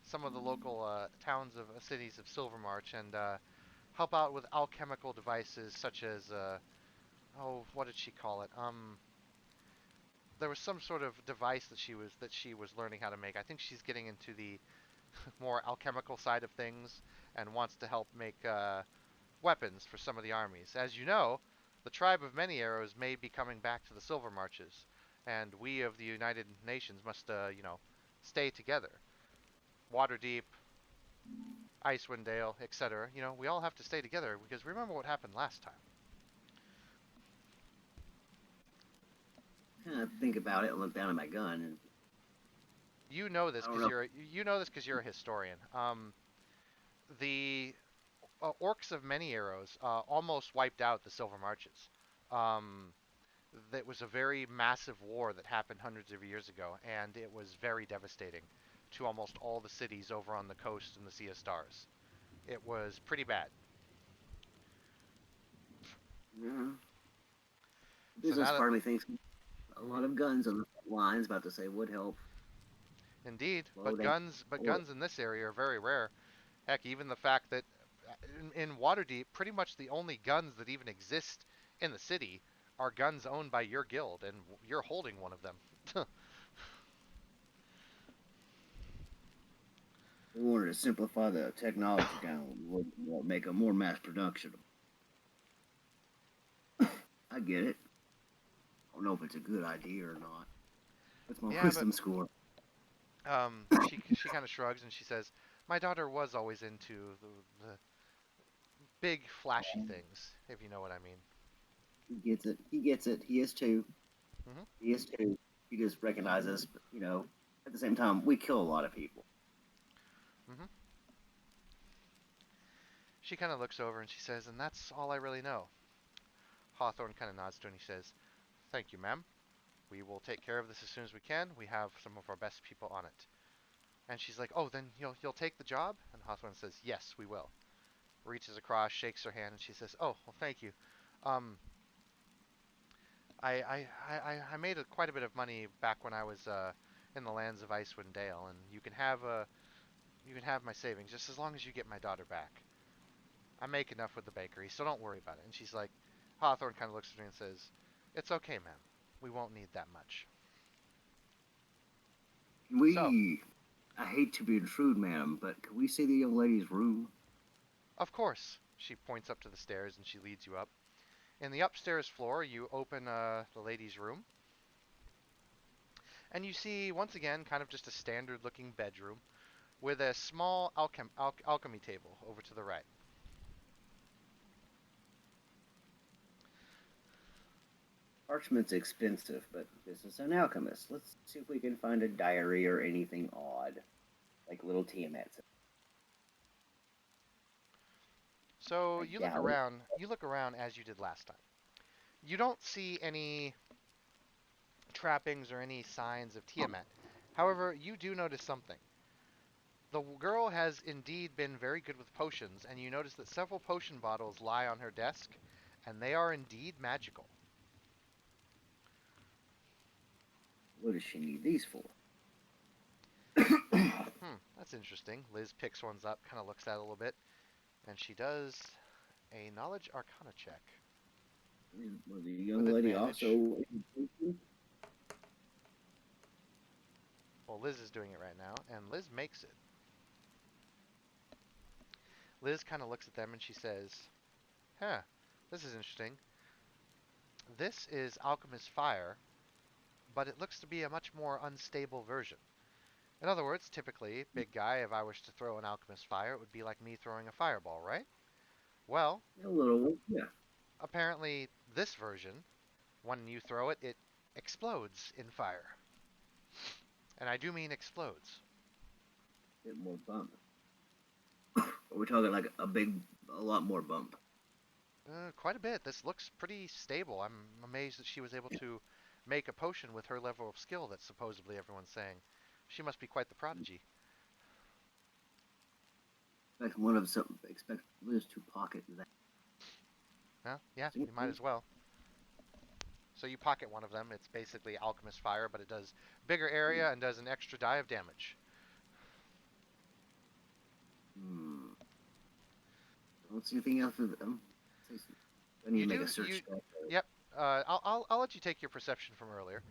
some of the local towns of cities of Silvermarch and help out with alchemical devices such as oh, what did she call it? There was some sort of device that she was learning how to make. I think she's getting into the more alchemical side of things and wants to help make weapons for some of the armies. As you know, the tribe of Many Arrows may be coming back to the Silver Marches, and we of the United Nations must, stay together. Waterdeep, Icewind Dale, etc. We all have to stay together because remember what happened last time. Kind of think about it and look down at my gun, and You know this I don't because know. you're a historian. The orcs of Many Arrows almost wiped out the Silver Marches. Um, that was a very massive war that happened hundreds of years ago, and it was very devastating to almost all the cities over on the coast in the Sea of Stars. It was pretty bad. Yeah. So Business now that, part of me thinks a mhm, lot of guns on the lines. About to say would help indeed, slow down. but Or guns in this area are very rare. Heck, even the fact that in Waterdeep, pretty much the only guns that even exist in the city are guns owned by your guild, and you're holding one of them. we wanted to simplify the technology down, would make them more mass production. I get it. I don't know if it's a good idea or not. What's my Yeah, but wisdom score? she kind of shrugs and she says, "My daughter was always into the big flashy things, if you know what I mean." He gets it. He gets it. He is too. Hmm. He is too. He just recognizes, at the same time, we kill a lot of people. Hmm. She kind of looks over and she says, "And that's all I really know." Hawthorne kind of nods to her and he says, "Thank you, ma'am. We will take care of this as soon as we can. We have some of our best people on it." And she's like, "Oh, then you'll take the job?" And Hawthorne says, "Yes, we will." Reaches across, shakes her hand, and she says, "Oh, well, thank you. Um, I made quite a bit of money back when I was in the lands of Icewind Dale, and you can have my savings just as long as you get my daughter back. I make enough with the bakery, so don't worry about it." And she's like, Hawthorne kind of looks at me and says, "It's okay, ma'am. We won't need that much." So, We, I hate to be intrude, madam, but can we see the young lady's room? of course, she points up to the stairs and she leads you up. In the upstairs floor, you open the lady's room, and you see once again kind of just a standard-looking bedroom with a small alchemy table over to the right. Parchment's expensive, but this is an alchemist. Let's see if we can find a diary or anything odd, like little Tiamat. So I doubt it. you look around as you did last time. You don't see any trappings or any signs of Tiamat. However, you do notice something. The girl has indeed been very good with potions, and you notice that several potion bottles lie on her desk, and they are indeed magical. What does she need these for? That's interesting. Liz picks ones up, kind of looks at it a little bit, and she does a knowledge arcana check. Was the young with lady advantage. also? Well, Liz is doing it right now, and Liz makes it. Liz kind of looks at them and she says, huh, this is interesting. This is Alchemist Fire, but it looks to be a much more unstable version. In other words, typically, big guy, if I was to throw an Alchemist Fire, it would be like me throwing a fireball, right? Well, A little, yeah. apparently, this version, when you throw it, it explodes in fire. And I do mean explodes. Bit more bump. We're talking like a lot more bump. Quite a bit. This looks pretty stable. I'm amazed that she was able to make a potion with her level of skill that supposedly everyone's saying. She must be quite the prodigy. Expect Liz to pocket that. Well, yeah, you might as well. So you pocket one of them. It's basically Alchemist Fire, but it does bigger area and does an extra die of damage. Hmm. Don't see anything else of them. I need You to make a do, search. yep. I'll let you take your perception from earlier.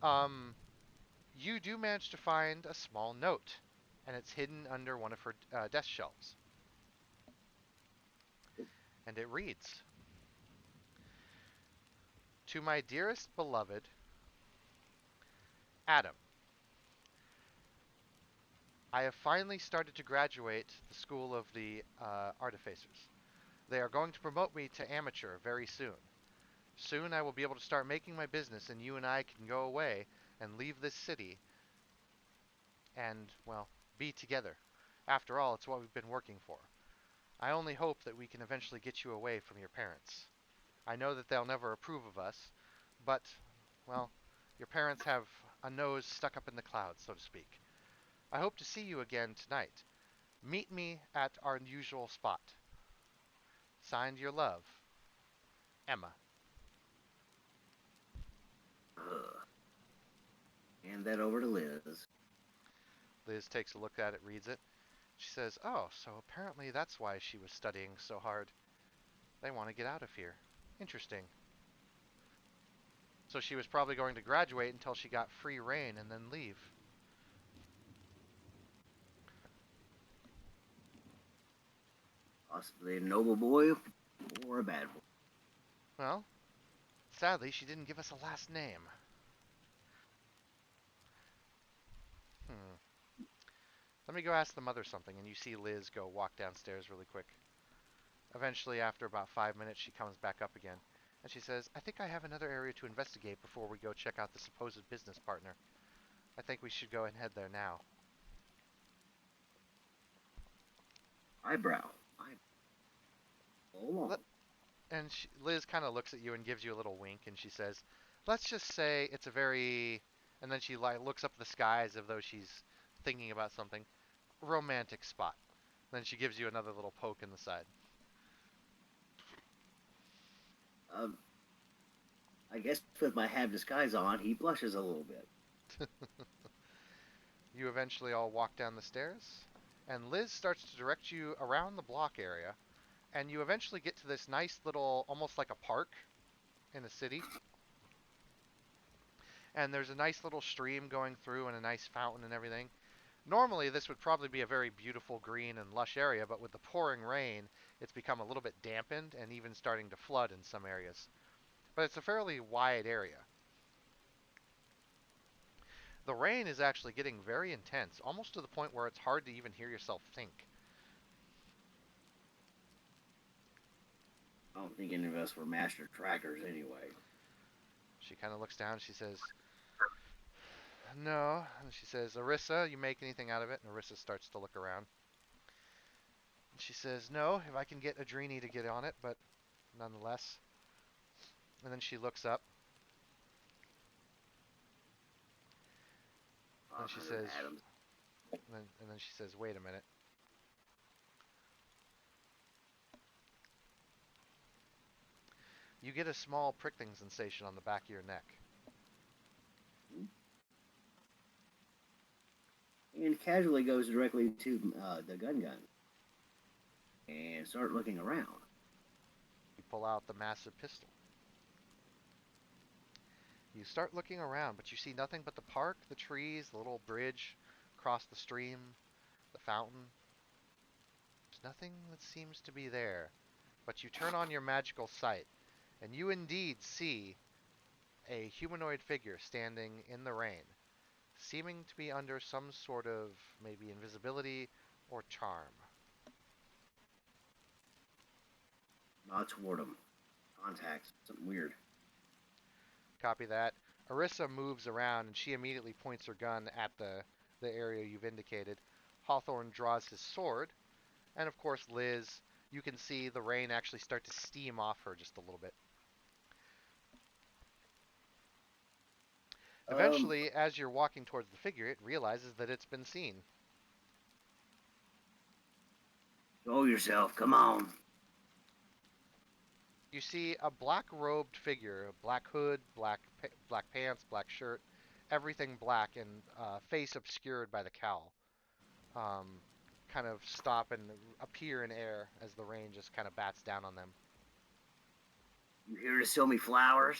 Um, you do manage to find a small note, and it's hidden under one of her desk shelves. And it reads, "To my dearest beloved, Adam, I have finally started to graduate the school of the artificers. They are going to promote me to amateur very soon. Soon I will be able to start making my business, and you and I can go away and leave this city and, well, be together. After all, it's what we've been working for. I only hope that we can eventually get you away from your parents. I know that they'll never approve of us, but, well, your parents have a nose stuck up in the clouds, so to speak. I hope to see you again tonight. Meet me at our usual spot. Signed, your love, Emma." Hand that over to Liz. Liz takes a look at it, reads it. She says, "Oh, so apparently that's why she was studying so hard. They want to get out of here. Interesting." So she was probably going to graduate until she got free reign and then leave. Possibly a noble boy or a bad boy. Well, sadly, she didn't give us a last name. Hmm. Let me go ask the mother something, and you see Liz go walk downstairs really quick. Eventually, after about 5 minutes, she comes back up again, and she says, "I think I have another area to investigate before we go check out the supposed business partner. I think we should go and head there now." Eyebrow. Hold on. And Liz kind of looks at you and gives you a little wink, and she says, "Let's just say it's a very," and then she like looks up the sky as though she's thinking about something, "romantic spot." Then she gives you another little poke in the side. Um, I guess with my have disguise on, he blushes a little bit. You eventually all walk down the stairs, and Liz starts to direct you around the block area, and you eventually get to this nice little, almost like a park in a city. And there's a nice little stream going through and a nice fountain and everything. Normally, this would probably be a very beautiful green and lush area, but with the pouring rain, it's become a little bit dampened and even starting to flood in some areas. But it's a fairly wide area. The rain is actually getting very intense, almost to the point where it's hard to even hear yourself think. I don't think any of us were master trackers anyway. She kind of looks down. She says, "No." And she says, "Arissa, you make anything out of it?" And Arissa starts to look around. And she says, "No, if I can get Adrini to get on it, but nonetheless." And then she looks up and she 500 says, atoms. and then she says, "Wait a minute." You get a small prickling sensation on the back of your neck. And casually goes directly to the gun and start looking around. You pull out the massive pistol. You start looking around, but you see nothing but the park, the trees, the little bridge across the stream, the fountain. There's nothing that seems to be there. But you turn on your magical sight, and you indeed see a humanoid figure standing in the rain, seeming to be under some sort of maybe invisibility or charm. Not toward him. Contacts. Something weird. Copy that. Arissa moves around and she immediately points her gun at the area you've indicated. Hawthorne draws his sword, and of course, Liz, you can see the rain actually start to steam off her just a little bit. Eventually, as you're walking towards the figure, it realizes that it's been seen. Show yourself. Come on. You see a black-robed figure, a black hood, black pants, black shirt, everything black, and face obscured by the cowl. Kind of stop and appear in air as the rain just kind of bats down on them. You here to sell me flowers?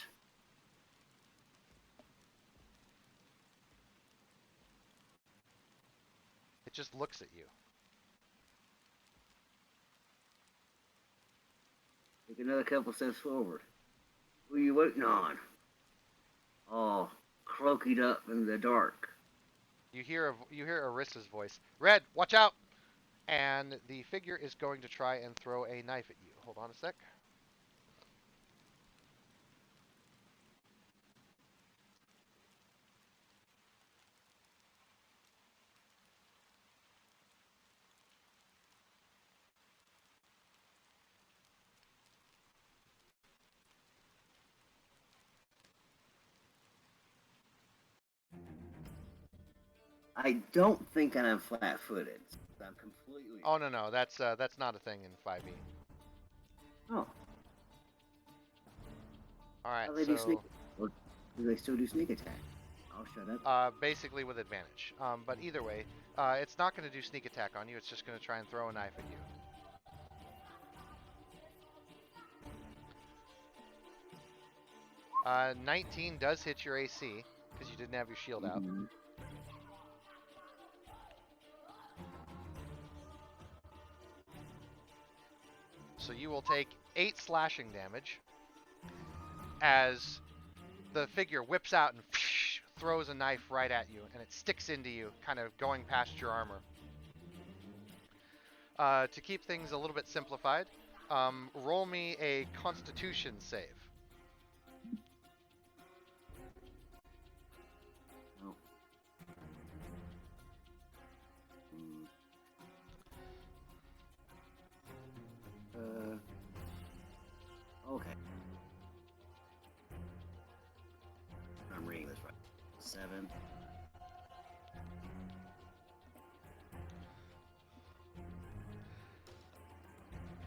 It just looks at you. Take another couple steps forward. Who are you waiting on? All croakied up in the dark. You hear Arissa's voice. Red, watch out! And the figure is going to try and throw a knife at you. Hold on a sec. I don't think I'm flat-footed. I'm completely. Oh no, that's not a thing in 5e. Oh. All right, How do they do so sneak? Or do they still do sneak attack? I'll shut up. basically with advantage. But either way, it's not going to do sneak attack on you. It's just going to try and throw a knife at you. Uh, 19 does hit your AC because you didn't have your shield out. Mm-hmm. So you will take 8 slashing damage as the figure whips out and throws a knife right at you, and it sticks into you, kind of going past your armor. To keep things a little bit simplified, roll me a Constitution save. Oh. Okay. I'm reading this right. 7.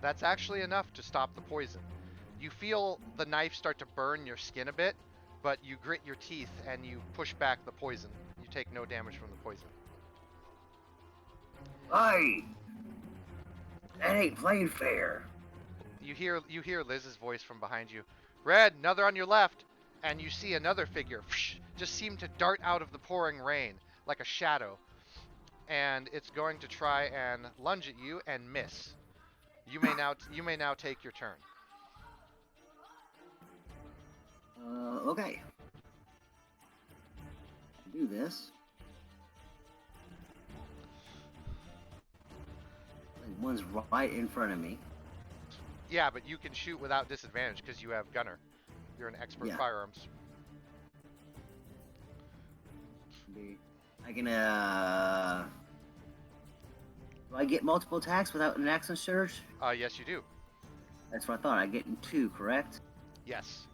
That's actually enough to stop the poison. You feel the knife start to burn your skin a bit, but you grit your teeth and you push back the poison. You take no damage from the poison. Hey! That ain't playing fair. You hear Liz's voice from behind you. Red, another on your left, and you see another figure just seem to dart out of the pouring rain like a shadow, and it's going to try and lunge at you and miss. You may now take your turn. Okay. Do this. And one's right in front of me. Yeah, but you can shoot without disadvantage because you have gunner. You're an expert firearms. I can, do I get multiple attacks without an action surge? Yes, you do. That's what I thought. I get in 2, correct? Yes.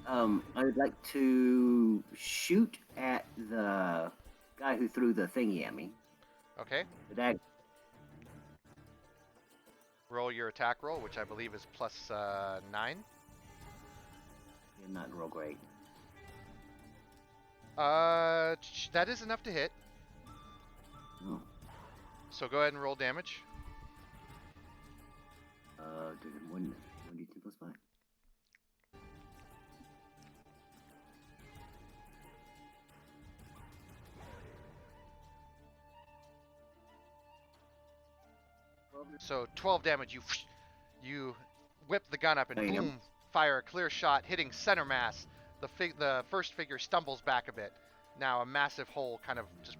I would like to shoot at the guy who threw the thingy at me. Okay. The dagger. Roll your attack roll, which I believe is plus 9. Yeah, not real great. That is enough to hit. Oh. So go ahead and roll damage. Did 1d10 plus 5. So 12 damage. You whip the gun up and Bam. boom, fire a clear shot, hitting center mass. The first figure stumbles back a bit. Now a massive hole, kind of just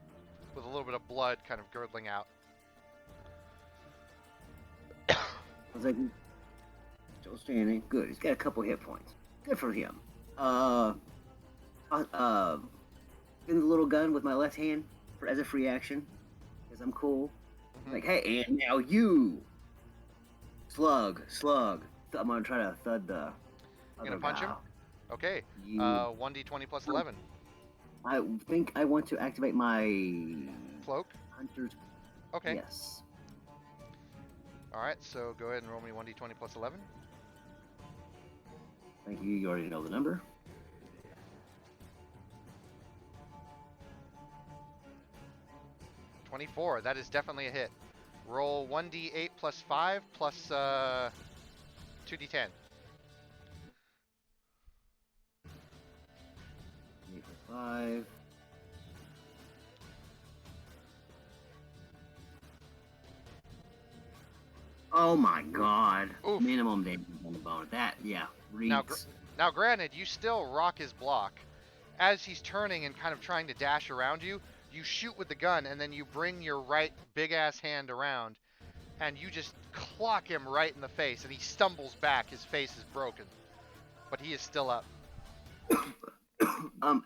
with a little bit of blood, kind of gurgling out. I was like, still standing. Good. He's got a couple hit points. Good for him. Spin the little gun with my left hand as a free action because I'm cool. Mm-hmm. Like, hey, and now you, slug. So I'm gonna try to thud the. You gonna punch him? Okay. You, 1d20 plus 11. I think I want to activate my Cloak. hunter's. Okay. Yes. All right. So go ahead and roll me 1d20 plus 11. Thank you. You already know the number. $24. That is definitely a hit. Roll 1d8 plus 5 plus 2d10. 8 plus 5. Oh my god. Oof. Minimum damage on the bone. That, yeah, reeks. Now, granted, you still rock his block. As he's turning and kind of trying to dash around you, you shoot with the gun, and then you bring your right big-ass hand around, and you just clock him right in the face, and he stumbles back. His face is broken, but he is still up.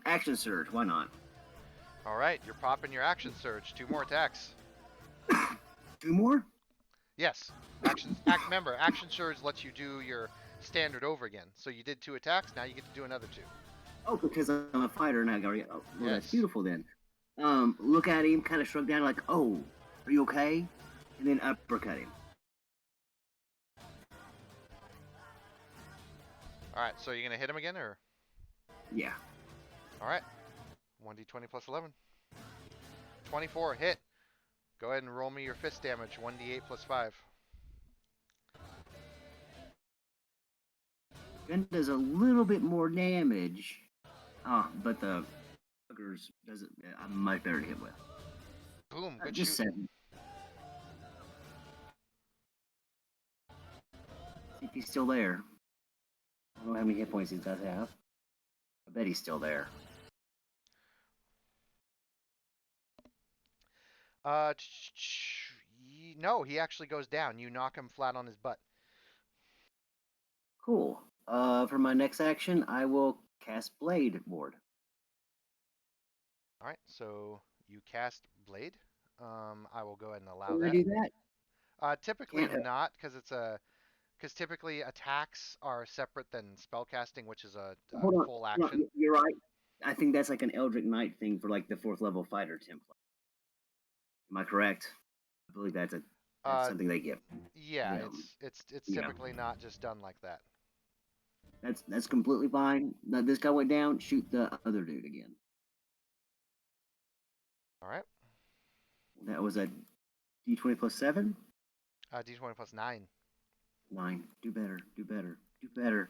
Action surge. Why not? All right, you're popping your action surge. 2 more attacks. 2 more? Yes. Remember, action surge lets you do your standard over again. So you did 2 attacks. Now you get to do another 2. Oh, because I'm a fighter and I already. Oh, well, Yes. That's beautiful then. Look at him, kind of shrug down, like, "Oh, are you okay?" And then uppercut him. All right, so you're gonna hit him again, or? Yeah. All right. 1d20 plus 11. 24 hit. Go ahead and roll me your fist damage. 1d8 plus 5. Gun does a little bit more damage. But the buggers doesn't. I'm much better to hit with. Boom. Good Just shoot. 7. See if he's still there. I don't know how many hit points he does have. I bet he's still there. No, he actually goes down. You knock him flat on his butt. Cool. For my next action, I will cast Blade Ward. All right, so you cast Blade. I will go ahead and allow Can I that. do that? Typically Can't. not, because typically attacks are separate than spellcasting, which is a Hold on. full No, action. you're right. I think that's like an Eldritch Knight thing for like the 4th level fighter template. Am I correct? I believe that's something they give. Yeah, Yeah. it's Yeah. typically not just done like that. That's completely fine. Now this guy went down. Shoot the other dude again. All right. That was a D20 plus 7. D20 plus 9. 9. Do better. Do better. Do better.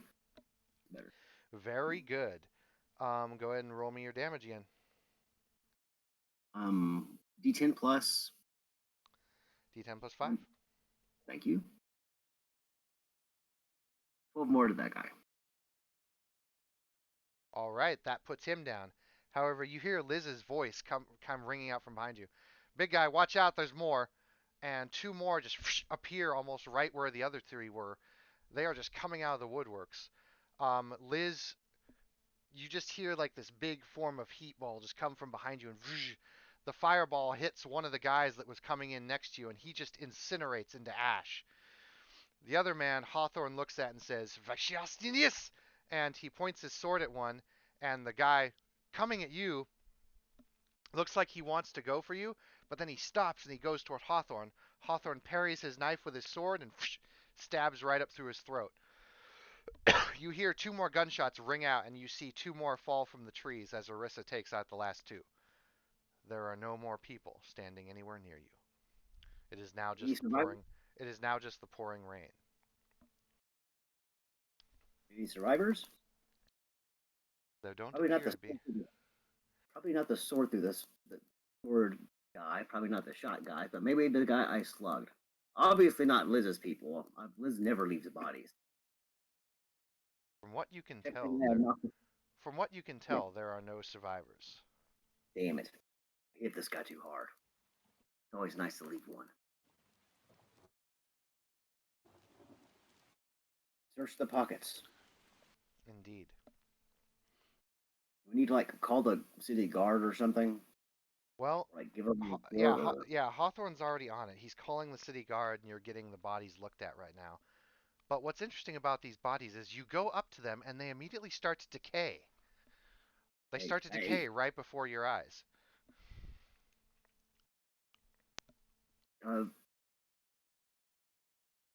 Better. Very good. Go ahead and roll me your damage again. D10 plus. D10 plus 5. Thank you. 12 more to that guy. All right, that puts him down. However, you hear Liz's voice come ringing out from behind you. Big guy, watch out, there's more. And 2 more just appear almost right where the other 3 were. They are just coming out of the woodworks. Liz, you just hear like this big form of heat ball just come from behind you, and the fireball hits one of the guys that was coming in next to you, and he just incinerates into ash. The other man, Hawthorne, looks at and says, Vachiastinis! And he points his sword at one, and the guy coming at you looks like he wants to go for you, but then he stops and he goes toward Hawthorne. Hawthorne parries his knife with his sword and stabs right up through his throat. You hear 2 more gunshots ring out, and you see 2 more fall from the trees as Orissa takes out the last 2. There are no more people standing anywhere near you. It is now just the pouring. It is now just the pouring rain. Any survivors? There don't Probably not appear the to be. probably not the sword through this the sword guy. Probably not the shot guy, but maybe the guy I slugged. Obviously not Liz's people. Liz never leaves the bodies. From what you can Check tell, the there. knock. From what you can Yeah, tell, there are no survivors. damn it. Hit this guy too hard. It's always nice to leave one. Search the pockets. Indeed. We need to like call the city guard or something. Well, Like give them a yeah, report or Yeah. Hawthorne's already on it. He's calling the city guard, and you're getting the bodies looked at right now. But what's interesting about these bodies is you go up to them, and they immediately start to decay. They hey, start to hey, decay right before your eyes. uh,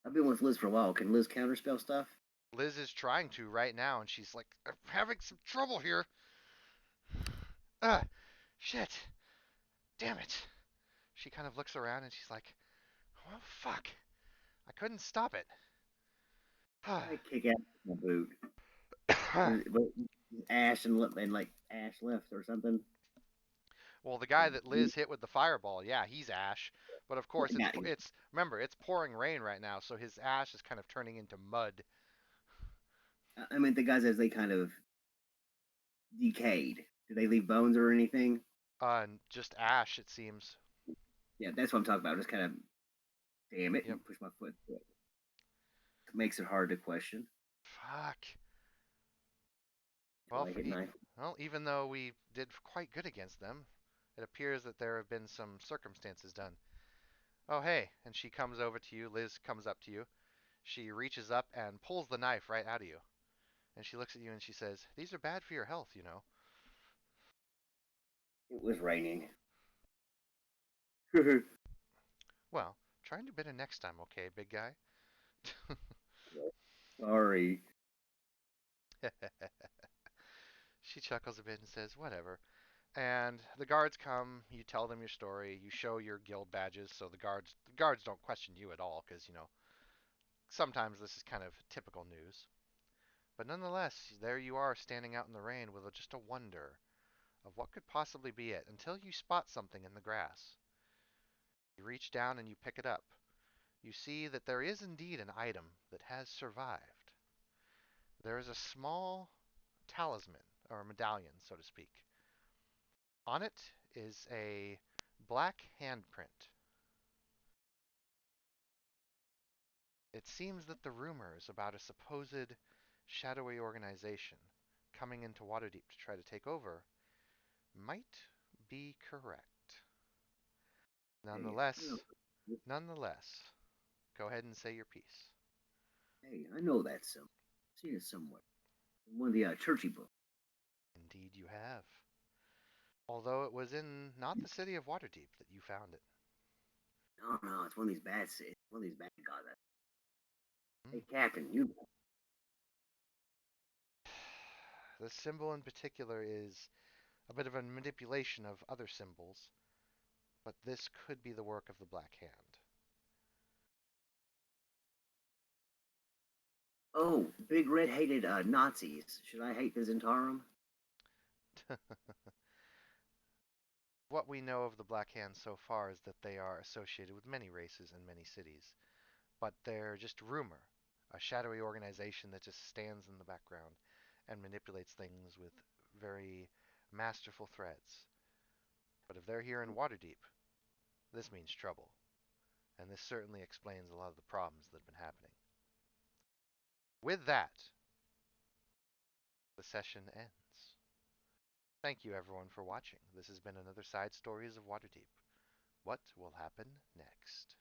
I've been with Liz for a while. Can Liz counterspell stuff? Liz is trying to right now, and she's like, I'm having some trouble here. Shit. Damn it. She kind of looks around, and she's like, well, fuck. I couldn't stop it. I kick ass with my boot. But Ash and like Ash left or something. Well, the guy that Liz hit with the fireball, yeah, he's Ash. But of course, Yeah, it's remember it's pouring rain right now, so his ash is kind of turning into mud. I mean the guys as they kind of decayed. Do they leave bones or anything? And just ash, it seems. Yeah, that's what I'm talking about. Just kind of damn it Yep. and push my foot through it. Makes it hard to question. Fuck. Till Well, I hit knife. even though we did quite good against them, it appears that there have been some circumstances done. Oh, hey, and she comes over to you. Liz comes up to you. She reaches up and pulls the knife right out of you. And she looks at you and she says, "These are bad for your health, you know." It was raining. Well, try and do better next time, okay, big guy? Sorry. She chuckles a bit and says, "Whatever." And the guards come, you tell them your story, you show your guild badges, so the guards don't question you at all because, sometimes this is kind of typical news. But nonetheless, there you are standing out in the rain with just a wonder of what could possibly be it until you spot something in the grass. You reach down and you pick it up. You see that there is indeed an item that has survived. There is a small talisman, or a medallion, so to speak. On it is a black handprint. It seems that the rumors about a supposed shadowy organization coming into Waterdeep to try to take over might be correct. Hey, Nonetheless, nonetheless, go ahead and say your piece. I know that some. Seen it somewhere. In one of the churchy books. Indeed, you have. Although it was in not the city of Waterdeep that you found it. No, no, it's one of these bad cities. One of these bad gods. Hmm. Hey, Captain, you. This symbol in particular is a bit of a manipulation of other symbols, but this could be the work of the Black Hand. Oh, big red hated Nazis. Should I hate the Zentarum? What we know of the Black Hand so far is that they are associated with many races and many cities, but they're just rumor, a shadowy organization that just stands in the background and manipulates things with very masterful threads. But if they're here in Waterdeep, this means trouble, and this certainly explains a lot of the problems that have been happening. With that, the session ends. Thank you everyone for watching. This has been another Side Stories of Waterdeep. What will happen next?